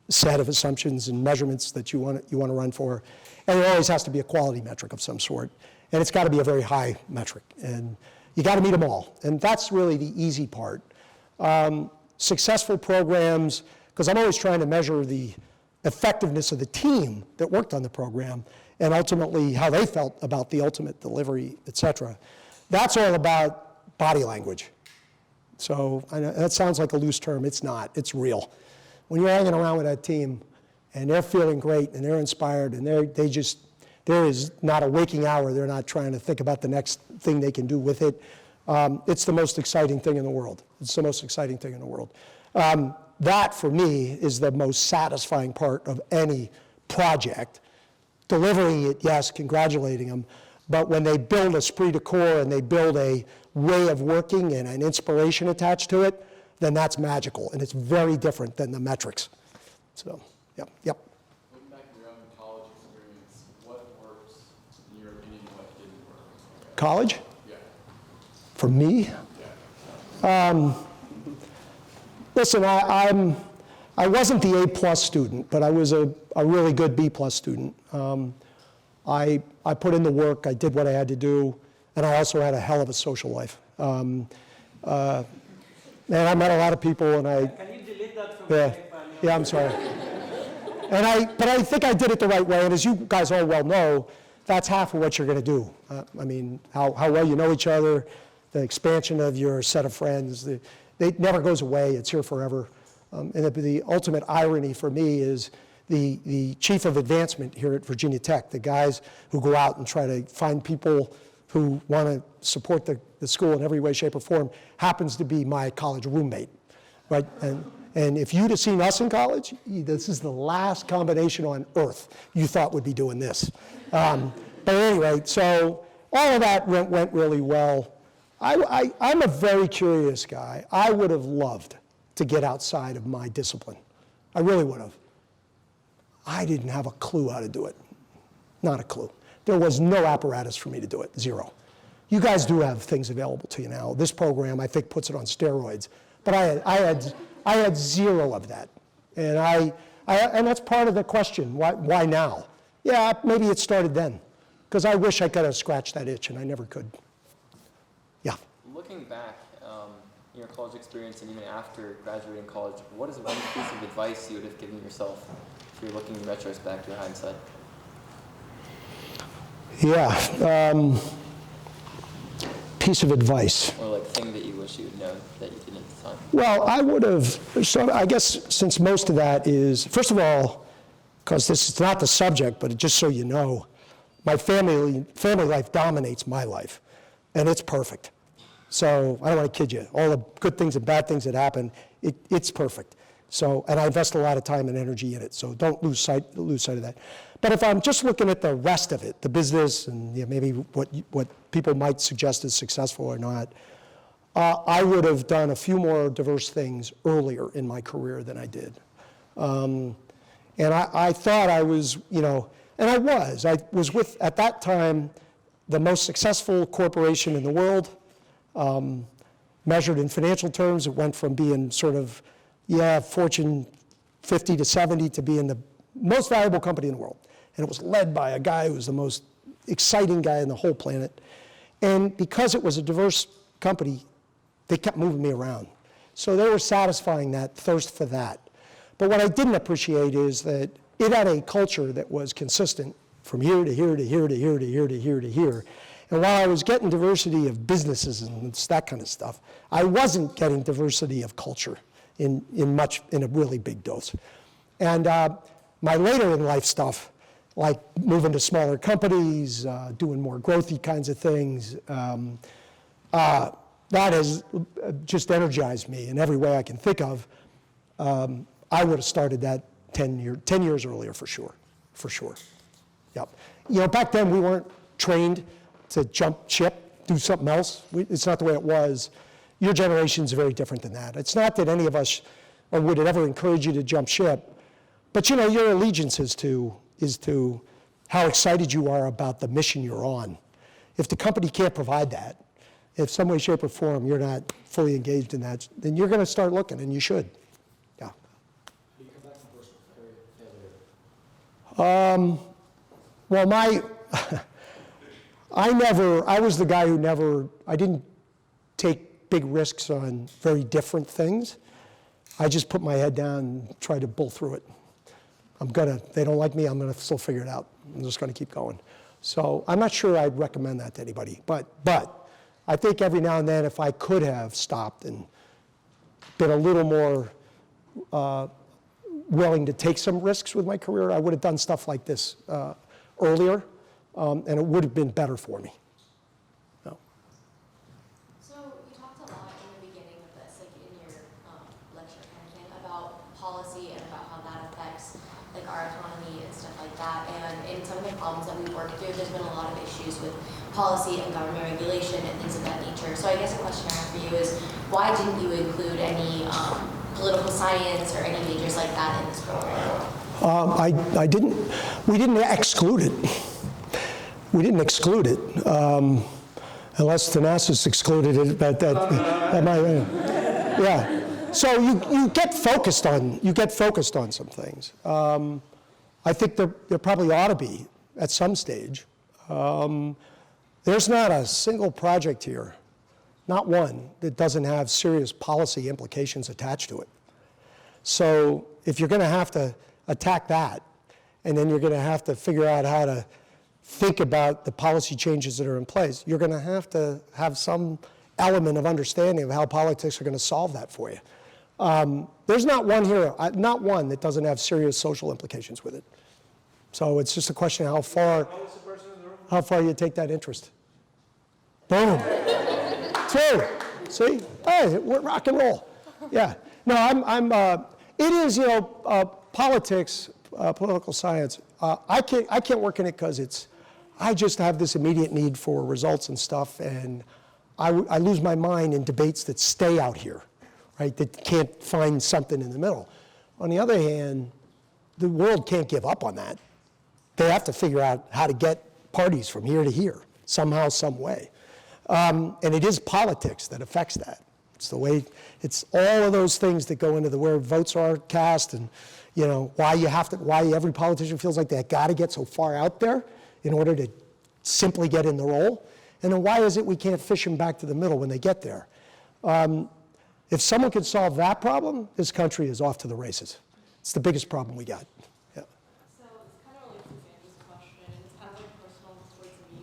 set of assumptions and measurements that you want to run for. And there always has to be a quality metric of some sort. And it's got to be a very high metric. And you got to meet them all. And that's really the easy part. Successful programs, because I'm always trying to measure the effectiveness of the team that worked on the program and ultimately how they felt about the ultimate delivery, et cetera. That's all about body language. So I know that sounds like a loose term. It's not. It's real. When you're hanging around with that team and they're feeling great and they're inspired and there is not a waking hour they're not trying to think about the next thing they can do with it, it's the most exciting thing in the world. It's the most exciting thing in the world. That, for me, is the most satisfying part of any project. Delivering it, yes, congratulating them, but when they build esprit de corps and they build a way of working and an inspiration attached to it, then that's magical, and it's very different than the metrics. So, yep. Looking back at your own college experience, what worked in your opinion, what didn't work? College? Yeah. For me? Yeah. Listen, I wasn't the A+ student, but I was a really good B+ student. I put in the work, I did what I had to do, and I also had a hell of a social life. And I met a lot of people, and Can you delete that from the tape? Yeah, I'm sorry. But I think I did it the right way, and as you guys all well know, that's half of what you're going to do. How well you know each other, the expansion of your set of friends, it never goes away, it's here forever. And the ultimate irony for me is the chief of advancement here at Virginia Tech, the guys who go out and try to find people who want to support the school in every way, shape, or form, happens to be my college roommate, right? And if you'd have seen us in college, this is the last combination on earth you thought would be doing this. But anyway, so all of that went really well. I'm a very curious guy. I would have loved to get outside of my discipline. I really would have. I didn't have a clue how to do it. Not a clue. There was no apparatus for me to do it, zero. You guys do have things available to you now. This program, I think, puts it on steroids. But I had zero of that. And and that's part of the question, why now? Yeah, maybe it started then. Because I wish I could have scratched that itch, and I never could. Yeah. Looking back, in your college experience and even after graduating college, what is one piece of advice you would have given yourself if you're looking in retrospect or hindsight? Yeah. Piece of advice. Or like thing that you wish you would know that you didn't at the time? Well, I would have, so I guess since most of that is, first of all, because this is not the subject, but just so you know, my family life dominates my life, and it's perfect. So I don't want to kid you. All the good things and bad things that happen, it's perfect. So, and I invest a lot of time and energy in it, so don't lose sight of that. But if I'm just looking at the rest of it, the business and maybe what people might suggest is successful or not, I would have done a few more diverse things earlier in my career than I did. And I thought I was, and I was with, at that time, the most successful corporation in the world. Measured in financial terms, it went from being sort of, Fortune 50 to 70 to being the most valuable company in the world. And it was led by a guy who was the most exciting guy on the whole planet. And because it was a diverse company, they kept moving me around. So they were satisfying that thirst for that. But what I didn't appreciate is that it had a culture that was consistent from here to here to here to here to here to here to here. And while I was getting diversity of businesses and that kind of stuff, I wasn't getting diversity of culture in a really big dose. And my later in life stuff, like moving to smaller companies, doing more growthy kinds of things, that has just energized me in every way I can think of. I would have started that 10 years earlier for sure. Yep. Back then we weren't trained to jump ship, do something else. It's not the way it was. Your generation's very different than that. It's not that any of us would ever encourage you to jump ship, but your allegiance is to how excited you are about the mission you're on. If the company can't provide that, if some way, shape, or form you're not fully engaged in that, then you're going to start looking, and you should. Yeah. You come back from personal failure. Well, I was the guy who I didn't take big risks on very different things. I just put my head down and tried to bull through it. They don't like me, I'm gonna still figure it out. I'm just gonna keep going. So I'm not sure I'd recommend that to anybody, but I think every now and then if I could have stopped and been a little more willing to take some risks with my career, I would have done stuff like this earlier, and it would have been better for me. No. So you talked a lot in the beginning of this, like in your lecture kind of thing, about policy and about how that affects like our autonomy and stuff like that. And in some of the problems that we've worked through, there's been a lot of issues with policy and government regulation and things of that nature. So I guess a question I have for you is, why didn't you include any political science or any majors like that in this program? We didn't exclude it. We didn't exclude it, unless Thanasis excluded it, but that might, yeah. So you get focused on some things. I think there probably ought to be at some stage. There's not a single project here, not one, that doesn't have serious policy implications attached to it. So if you're going to have to attack that, and then you're going to have to figure out how to think about the policy changes that are in place, you're going to have some element of understanding of how politics are going to solve that for you. There's not one here, not one that doesn't have serious social implications with it. So it's just a question of how far you take that interest. Boom. 2. See? Hey, we're rock and roll. Yeah. No, it is, politics, political science. I can't work in it because I just have this immediate need for results and stuff, and I lose my mind in debates that stay out here, right, that can't find something in the middle. On the other hand, the world can't give up on that. They have to figure out how to get parties from here to here, somehow, some way. And it is politics that affects that. It's all of those things that go into where votes are cast, and why every politician feels like they got to get so far out there in order to simply get in the role. And then why is it we can't fish them back to the middle when they get there? If someone could solve that problem, this country is off to the races. It's the biggest problem we got. Yeah. So it's kind of related to Sandy's question. It's kind of like personal towards me.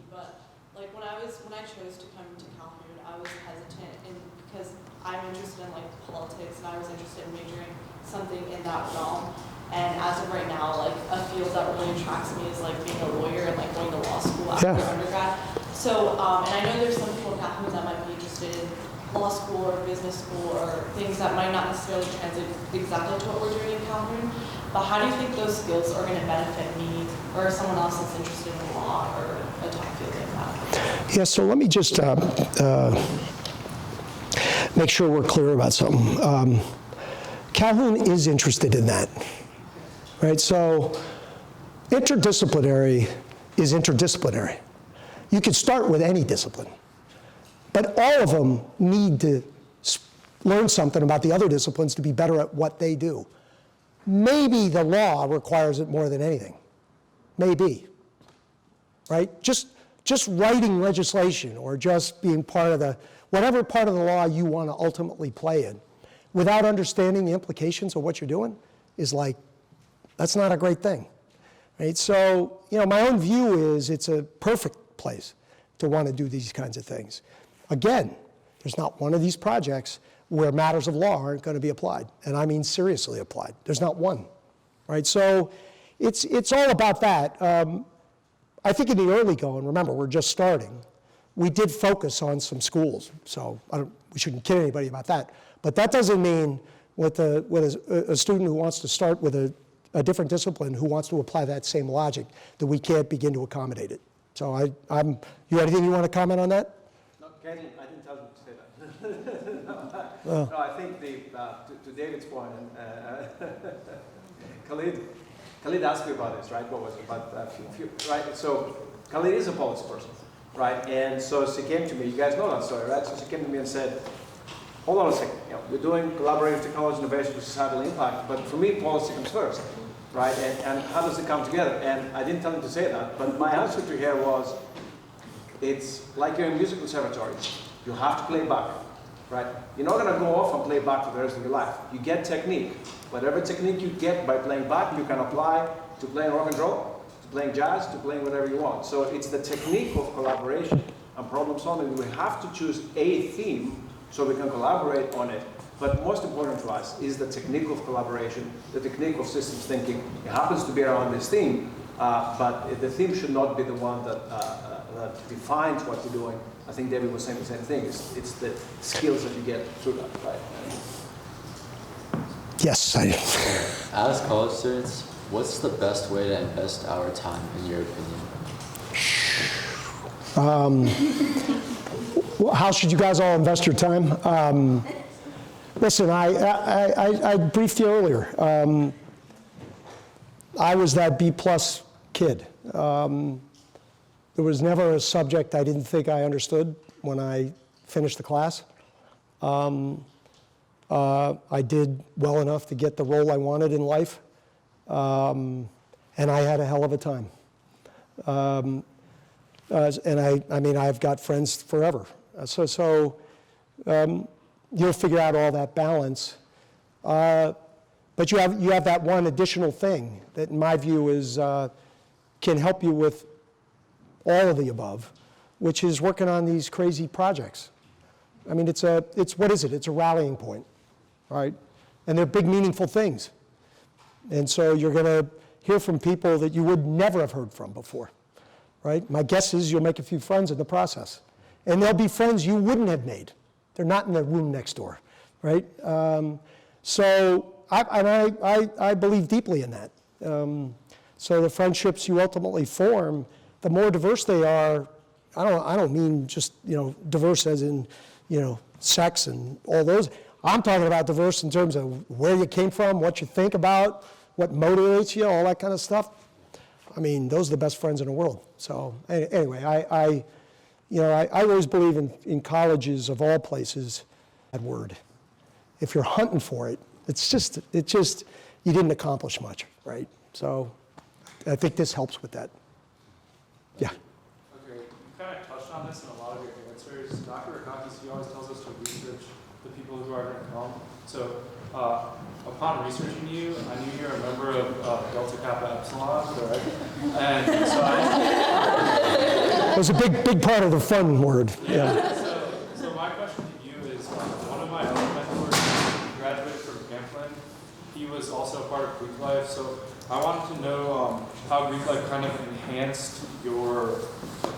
interested in majoring something in that realm. And as of right now, like a field that really attracts me is like being a lawyer and like going to law school after undergrad. So, and I know there's some people in Calhoun that might be interested in law school or business school or things that might not necessarily translate exactly to what we're doing in Calhoun. But how do you think those skills are going to benefit me or someone else that's interested in law or a top field like that? Yeah, so let me just make sure we're clear about something. Calhoun is interested in that, right? So interdisciplinary is interdisciplinary. You can start with any discipline, but all of them need to learn something about the other disciplines to be better at what they do. Maybe the law requires it more than anything. Maybe, right? Just writing legislation or just being part of whatever part of the law you want to ultimately play in, without understanding the implications of what you're doing is like, that's not a great thing, right? So, my own view is it's a perfect place to want to do these kinds of things. Again, there's not one of these projects where matters of law aren't going to be applied, and I mean seriously applied. There's not one, right? So it's all about that. I think in the early going, remember, we're just starting, we did focus on some schools, so we shouldn't kid anybody about that. But that doesn't mean with a student who wants to start with a different discipline who wants to apply that same logic that we can't begin to accommodate it. So you anything you want to comment on that? No, Caitlin, I didn't tell you to say that. No, I think to David's point, Khalid asked me about this, right? What was it? About right? So Khalid is a policy person, right? And so she came to me, you guys know that story, right? So she came to me and said, hold on a second, we're doing collaborative technology innovation for societal impact, but for me, policy comes first, right? And how does it come together? And I didn't tell him to say that, but my answer to her was, it's like you're in music conservatory. You have to play back, right? You're not going to go off and play back for the rest of your life. You get technique. Whatever technique you get by playing back, you can apply to playing rock and roll, to playing jazz, to playing whatever you want. So it's the technique of collaboration and problem solving. We have to choose a theme so we can collaborate on it. But most important to us is the technique of collaboration, the technique of systems thinking. It happens to be around this theme, but the theme should not be the one that defines what you're doing. I think David was saying the same thing. It's the skills that you get through that, right? Yes, As college students, what's the best way to invest our time, in your opinion? How should you guys all invest your time? Listen, I briefed you earlier. I was that B+ kid. There was never a subject I didn't think I understood when I finished the class. I did well enough to get the role I wanted in life, and I had a hell of a time. And I mean, I've got friends forever. So you'll figure out all that balance. But you have that one additional thing that, in my view, is can help you with all of the above, which is working on these crazy projects. I mean, it's what is it? It's a rallying point, right? And they're big, meaningful things. And so you're going to hear from people that you would never have heard from before, right? My guess is you'll make a few friends in the process. And they'll be friends you wouldn't have made. They're not in the room next door, right? So I believe deeply in that. So the friendships you ultimately form, the more diverse they are, I don't mean just, diverse as in, sex and all those. I'm talking about diverse in terms of where you came from, what you think about, what motivates you, all that kind of stuff. I mean, those are the best friends in the world. So anyway, I always believe in colleges of all places, that word. If you're hunting for it, it's just, you didn't accomplish much, right? So I think this helps with that. Yeah. Okay, you kind of touched on this in a lot of your answers. Dr. Akakis, he always tells us to research the people who are going to come. So upon researching you, I knew you're a member of Delta Kappa Epsilon, correct? And so It was a big part of the fun word. Yeah. So my question to you is, one of my other mentors graduated from camp life. So I wanted to know how Greek life kind of enhanced your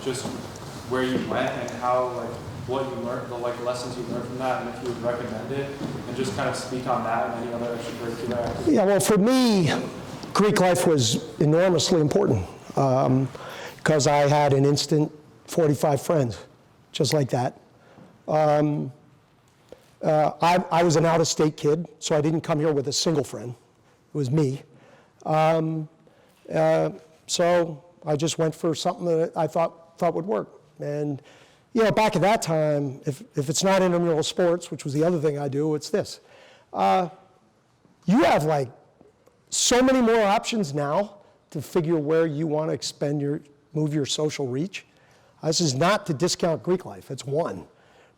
just where you went and how like what you learned, the like lessons you learned from that, and if you would recommend it, and just kind of speak on that and any other extracurricular activities. Yeah, well, for me, Greek life was enormously important because I had an instant 45 friends, just like that. I was an out-of-state kid, so I didn't come here with a single friend. It was me. So I just went for something that I thought would work. And you know, back at that time, if it's not intramural sports, which was the other thing I do, it's this. You have like so many more options now to figure where you want to move your social reach. This is not to discount Greek life, it's one.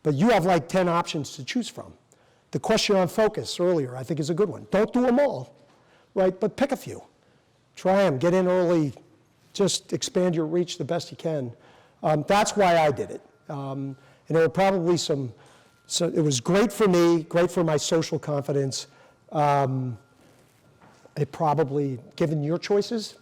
But you have like 10 options to choose from. The question on focus earlier, I think, is a good one. Don't do them all, right? But pick a few. Try them, get in early, just expand your reach the best you can. That's why I did it. And there were probably so it was great for me, great for my social confidence. It probably, given your choices,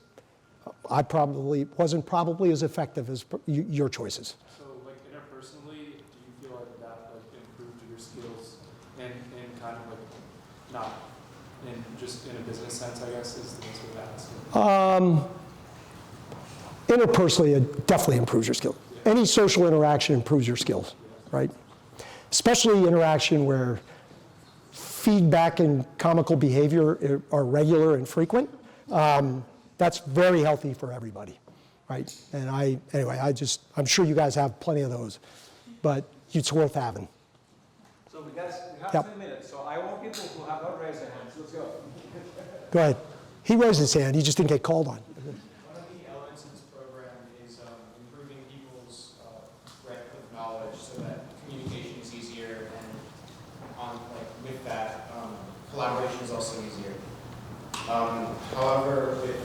I probably wasn't as effective as your choices. So, like interpersonally, do you feel like that like improved your skills in kind of like not in just in a business sense? I guess is the best way to ask it. Interpersonally, it definitely improves your skills. Yeah. Any social interaction improves your skills, right? Especially interaction where feedback and comical behavior are regular and frequent. That's very healthy for everybody, right? And I'm sure you guys have plenty of those, but it's worth having. So we have Yep. 10 minutes, so I want people who have not raised their hands, let's go. Go ahead. He raised his hand, he just didn't get called on. One of the elements of this program is improving people's breadth of knowledge so that communication is easier, and with that, collaboration is also easier. However, with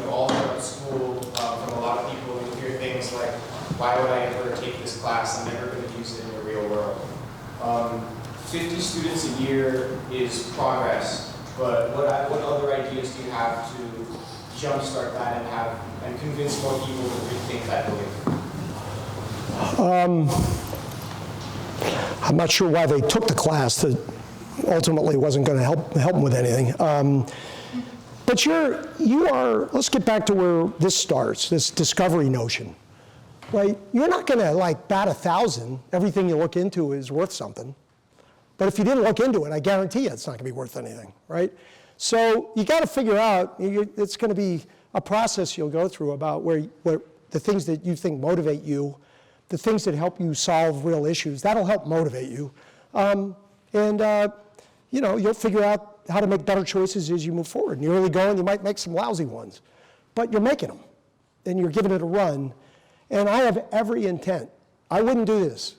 all throughout school, from a lot of people, you hear things like, "Why would I ever take this class? I'm never going to use it in the real world." 50 students a year is progress, but what other ideas do you have to jumpstart that and convince more people to rethink that belief? I'm not sure why they took the class that ultimately wasn't going to help them with anything. But you are, let's get back to where this starts, this discovery notion, right? You're not going to like bat 1,000. Everything you look into is worth something. But if you didn't look into it, I guarantee you it's not going to be worth anything, right? So you got to figure out, it's going to be a process you'll go through about where the things that you think motivate you, the things that help you solve real issues, that'll help motivate you. You'll figure out how to make better choices as you move forward. In the early going, you might make some lousy ones, but you're making them, and you're giving it a run. And I have every intent. I wouldn't do this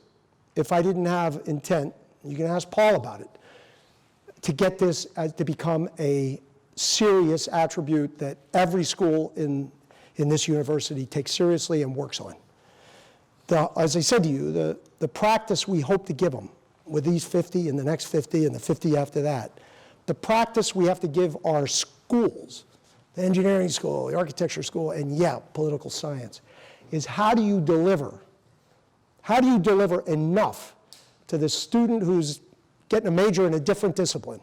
if I didn't have intent. You can ask Paul about it, to get this to become a serious attribute that every school in this university takes seriously and works on. As I said to you, the practice we hope to give them with these 50 and the next 50 and the 50 after that, the practice we have to give our schools, the engineering school, the architecture school, and political science, is how do you deliver enough to the student who's getting a major in a different discipline,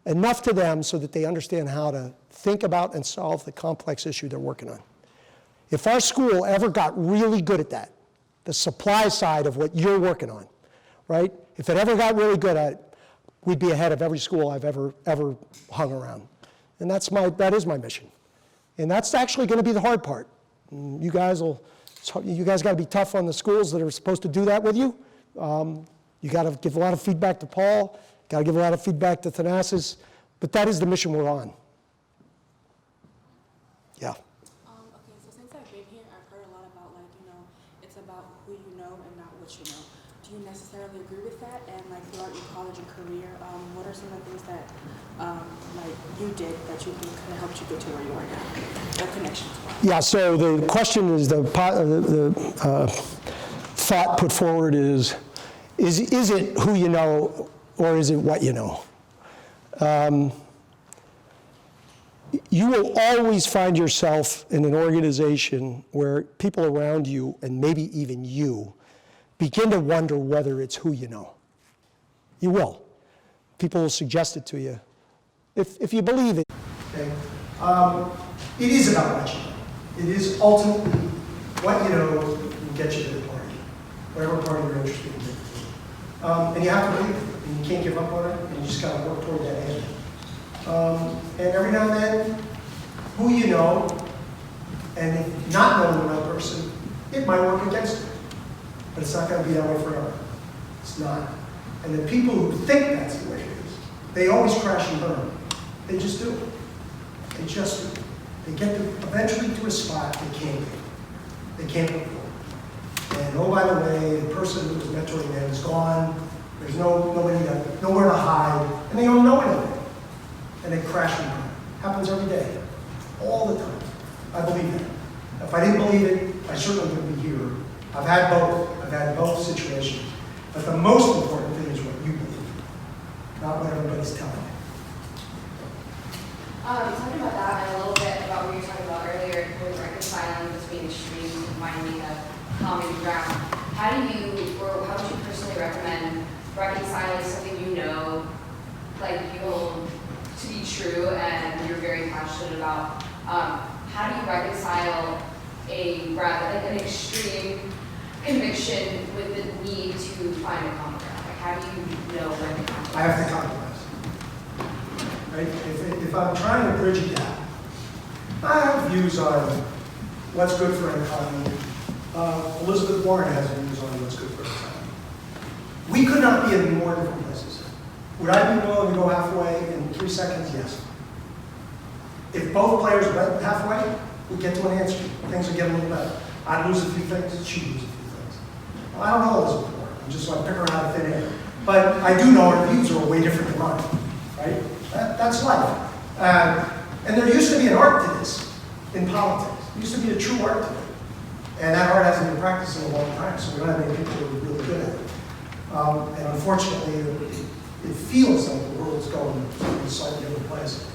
enough to them so that they understand how to think about and solve the complex issue they're working on. If our school ever got really good at that, the supply side of what you're working on, right? If it ever got really good at it, we'd be ahead of every school I've ever hung around. And that is my mission. And that's actually going to be the hard part. You guys got to be tough on the schools that are supposed to do that with you. You got to give a lot of feedback to Paul, got to give a lot of feedback to Thanasis, but that is the mission we're on. Yeah. Okay, so since I've been here, I've heard a lot about it's about who you know and not what you know. Do you necessarily agree with that? And throughout your college and career, what are some of the things that you did that you think kind of helped you get to where you are now? What connections? Yeah. So the question is the thought put forward is it who you know or is it what you know? you will always find yourself in an organization where people around you, and maybe even you, begin to wonder whether it's who you know. You will. People will suggest it to you, if you believe it. Okay? It is about what you know. It is ultimately what you know will get you to the party, whatever party you're interested in. And you have to believe it, and you can't give up on it, and you just got to work toward that end. And every now and then, who you know, and if not knowing the right person, it might work against you. But it's not going to be that way forever. It's not. And the people who think that's the way it is, they always crash and burn. They just do. They just do. They get eventually to a spot they can't go. They can't perform. And oh, by the way, the person who was mentoring them is gone. There's nowhere to hide, and they don't know anything. And they crash and burn. Happens every day, all the time. I believe that. If I didn't believe it, I certainly wouldn't be here. I've had both. I've had both situations. But the most important thing is what you believe, not what everybody's telling you. Talking about that and a little bit about what you were talking about earlier with reconciling between extremes and finding a common ground. How would you personally recommend reconciling something you know, like you hold to be true and you're very passionate about? How do you reconcile an extreme conviction with the need to find a common ground? Like, how do you know when to compromise? I have to compromise. Right? If I'm trying to bridge a gap, I have views on what's good for an economy. Elizabeth Warren has views on what's good for an economy. We could not be in more different places. Would I be willing to go halfway in 3 seconds? Yes. If both players went halfway, we'd get to an answer. Things would get a little better. I'd lose a few things, she'd lose a few things. Well, I don't know Elizabeth Warren. I'm just like pick her out of thin air. But I do know her views are way different than mine, right? That's life. And there used to be an art to this in politics. There used to be a true art to it. And that art hasn't been practiced in a long time, so we don't have any people who are really good at it. And unfortunately, it feels like the world is going in a slightly different place.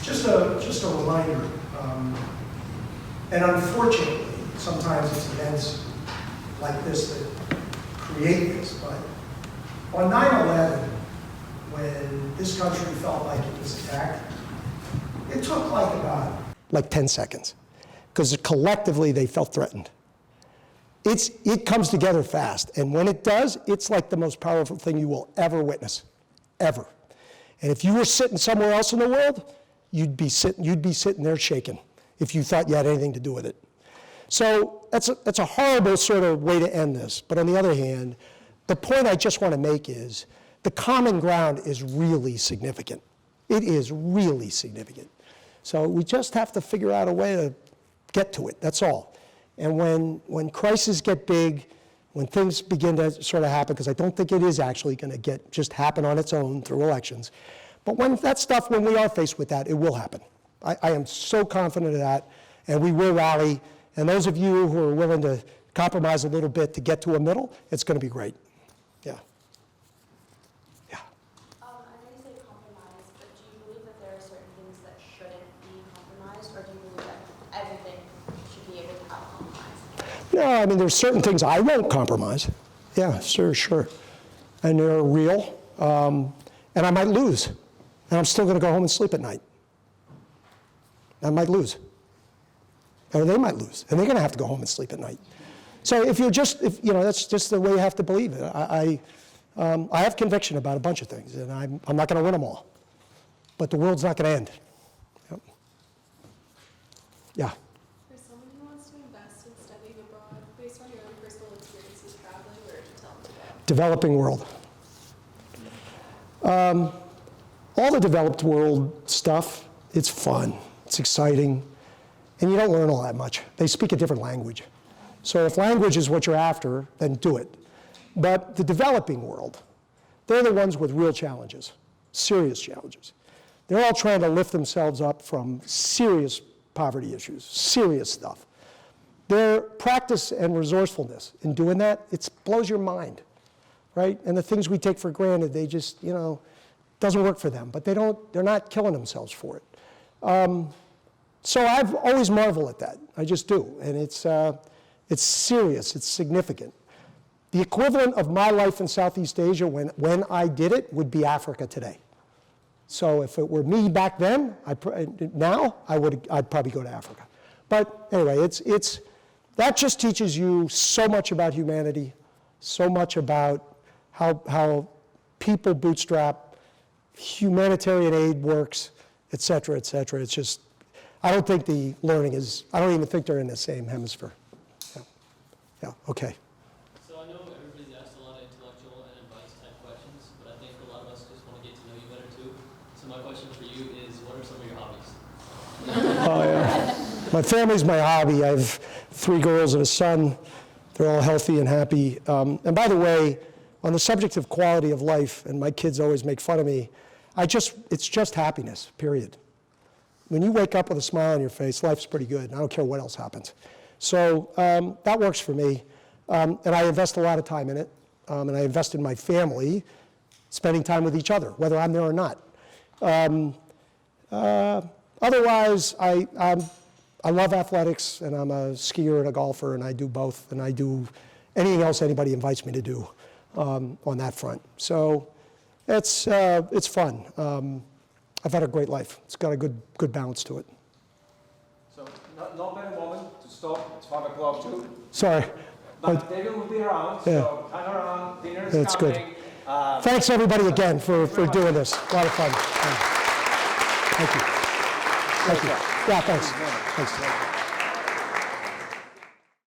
Just a reminder, and unfortunately, sometimes it's events like this that create this, but on 9/11, when this country felt like it was attacked, it took like 10 seconds, because collectively they felt threatened. It comes together fast, and when it does, it's like the most powerful thing you will ever witness, ever. And if you were sitting somewhere else in the world, you'd be sitting there shaking if you thought you had anything to do with it. So that's a horrible sort of way to end this. But on the other hand, the point I just want to make is the common ground is really significant. It is really significant. So we just have to figure out a way to get to it, that's all. And when crises get big, when things begin to sort of happen, because I don't think it is actually going to just happen on its own through elections, but when we are faced with that, it will happen. I am so confident of that, and we will rally. And those of you who are willing to compromise a little bit to get to a middle, it's going to be great. Yeah. Yeah. I know you say compromise, but do you believe that there are certain things that shouldn't be compromised, or do you believe that everything should be able to have compromise? No, I mean, there's certain things I won't compromise. Yeah, sure. And they're real. And I might lose. And I'm still going to go home and sleep at night. I might lose. Or they might lose. And they're going to have to go home and sleep at night. So that's just the way you have to believe it. I have conviction about a bunch of things, and I'm not going to win them all. But the world's not going to end. Yep. Yeah. For someone who wants to invest in studying abroad, based on your own personal experiences traveling, where would you tell them to go? Developing world. All the developed world stuff, it's fun, it's exciting, and you don't learn all that much. They speak a different language. So if language is what you're after, then do it. But the developing world, they're the ones with real challenges, serious challenges. They're all trying to lift themselves up from serious poverty issues, serious stuff. Their practice and resourcefulness in doing that, it blows your mind, right? And the things we take for granted, they just, doesn't work for them, but they're not killing themselves for it. So I've always marveled at that. I just do, and it's serious, it's significant. The equivalent of my life in Southeast Asia when I did it would be Africa today. So if it were me back then, I'd probably go to Africa. But anyway, that just teaches you so much about humanity, so much about how people bootstrap, humanitarian aid works, et cetera, et cetera. It's just, I don't think the learning is, I don't even think they're in the same hemisphere. Yeah, okay. So I know everybody's asked a lot of intellectual and advice type questions, but I think a lot of us just want to get to know you better too. So my question for you is, what are some of your hobbies? Oh, yeah. My family's my hobby. I have 3 girls and a son. They're all healthy and happy. And by the way, on the subject of quality of life, and my kids always make fun of me, it's just happiness, period. When you wake up with a smile on your face, life's pretty good. I don't care what else happens. So that works for me. And I invest a lot of time in it. And I invest in my family, spending time with each other, whether I'm there or not. Otherwise, I love athletics, and I'm a skier and a golfer, and I do both, and I do anything else anybody invites me to do on that front. So it's fun. I've had a great life. It's got a good balance to it. So no better moment to stop. It's 5 o'clock too. Sorry. But David will be around, so hang around. Dinner is That's coming. good. Thanks everybody again for doing this. A lot of fun. Thank you. Thank you. Yeah, thanks. Thanks.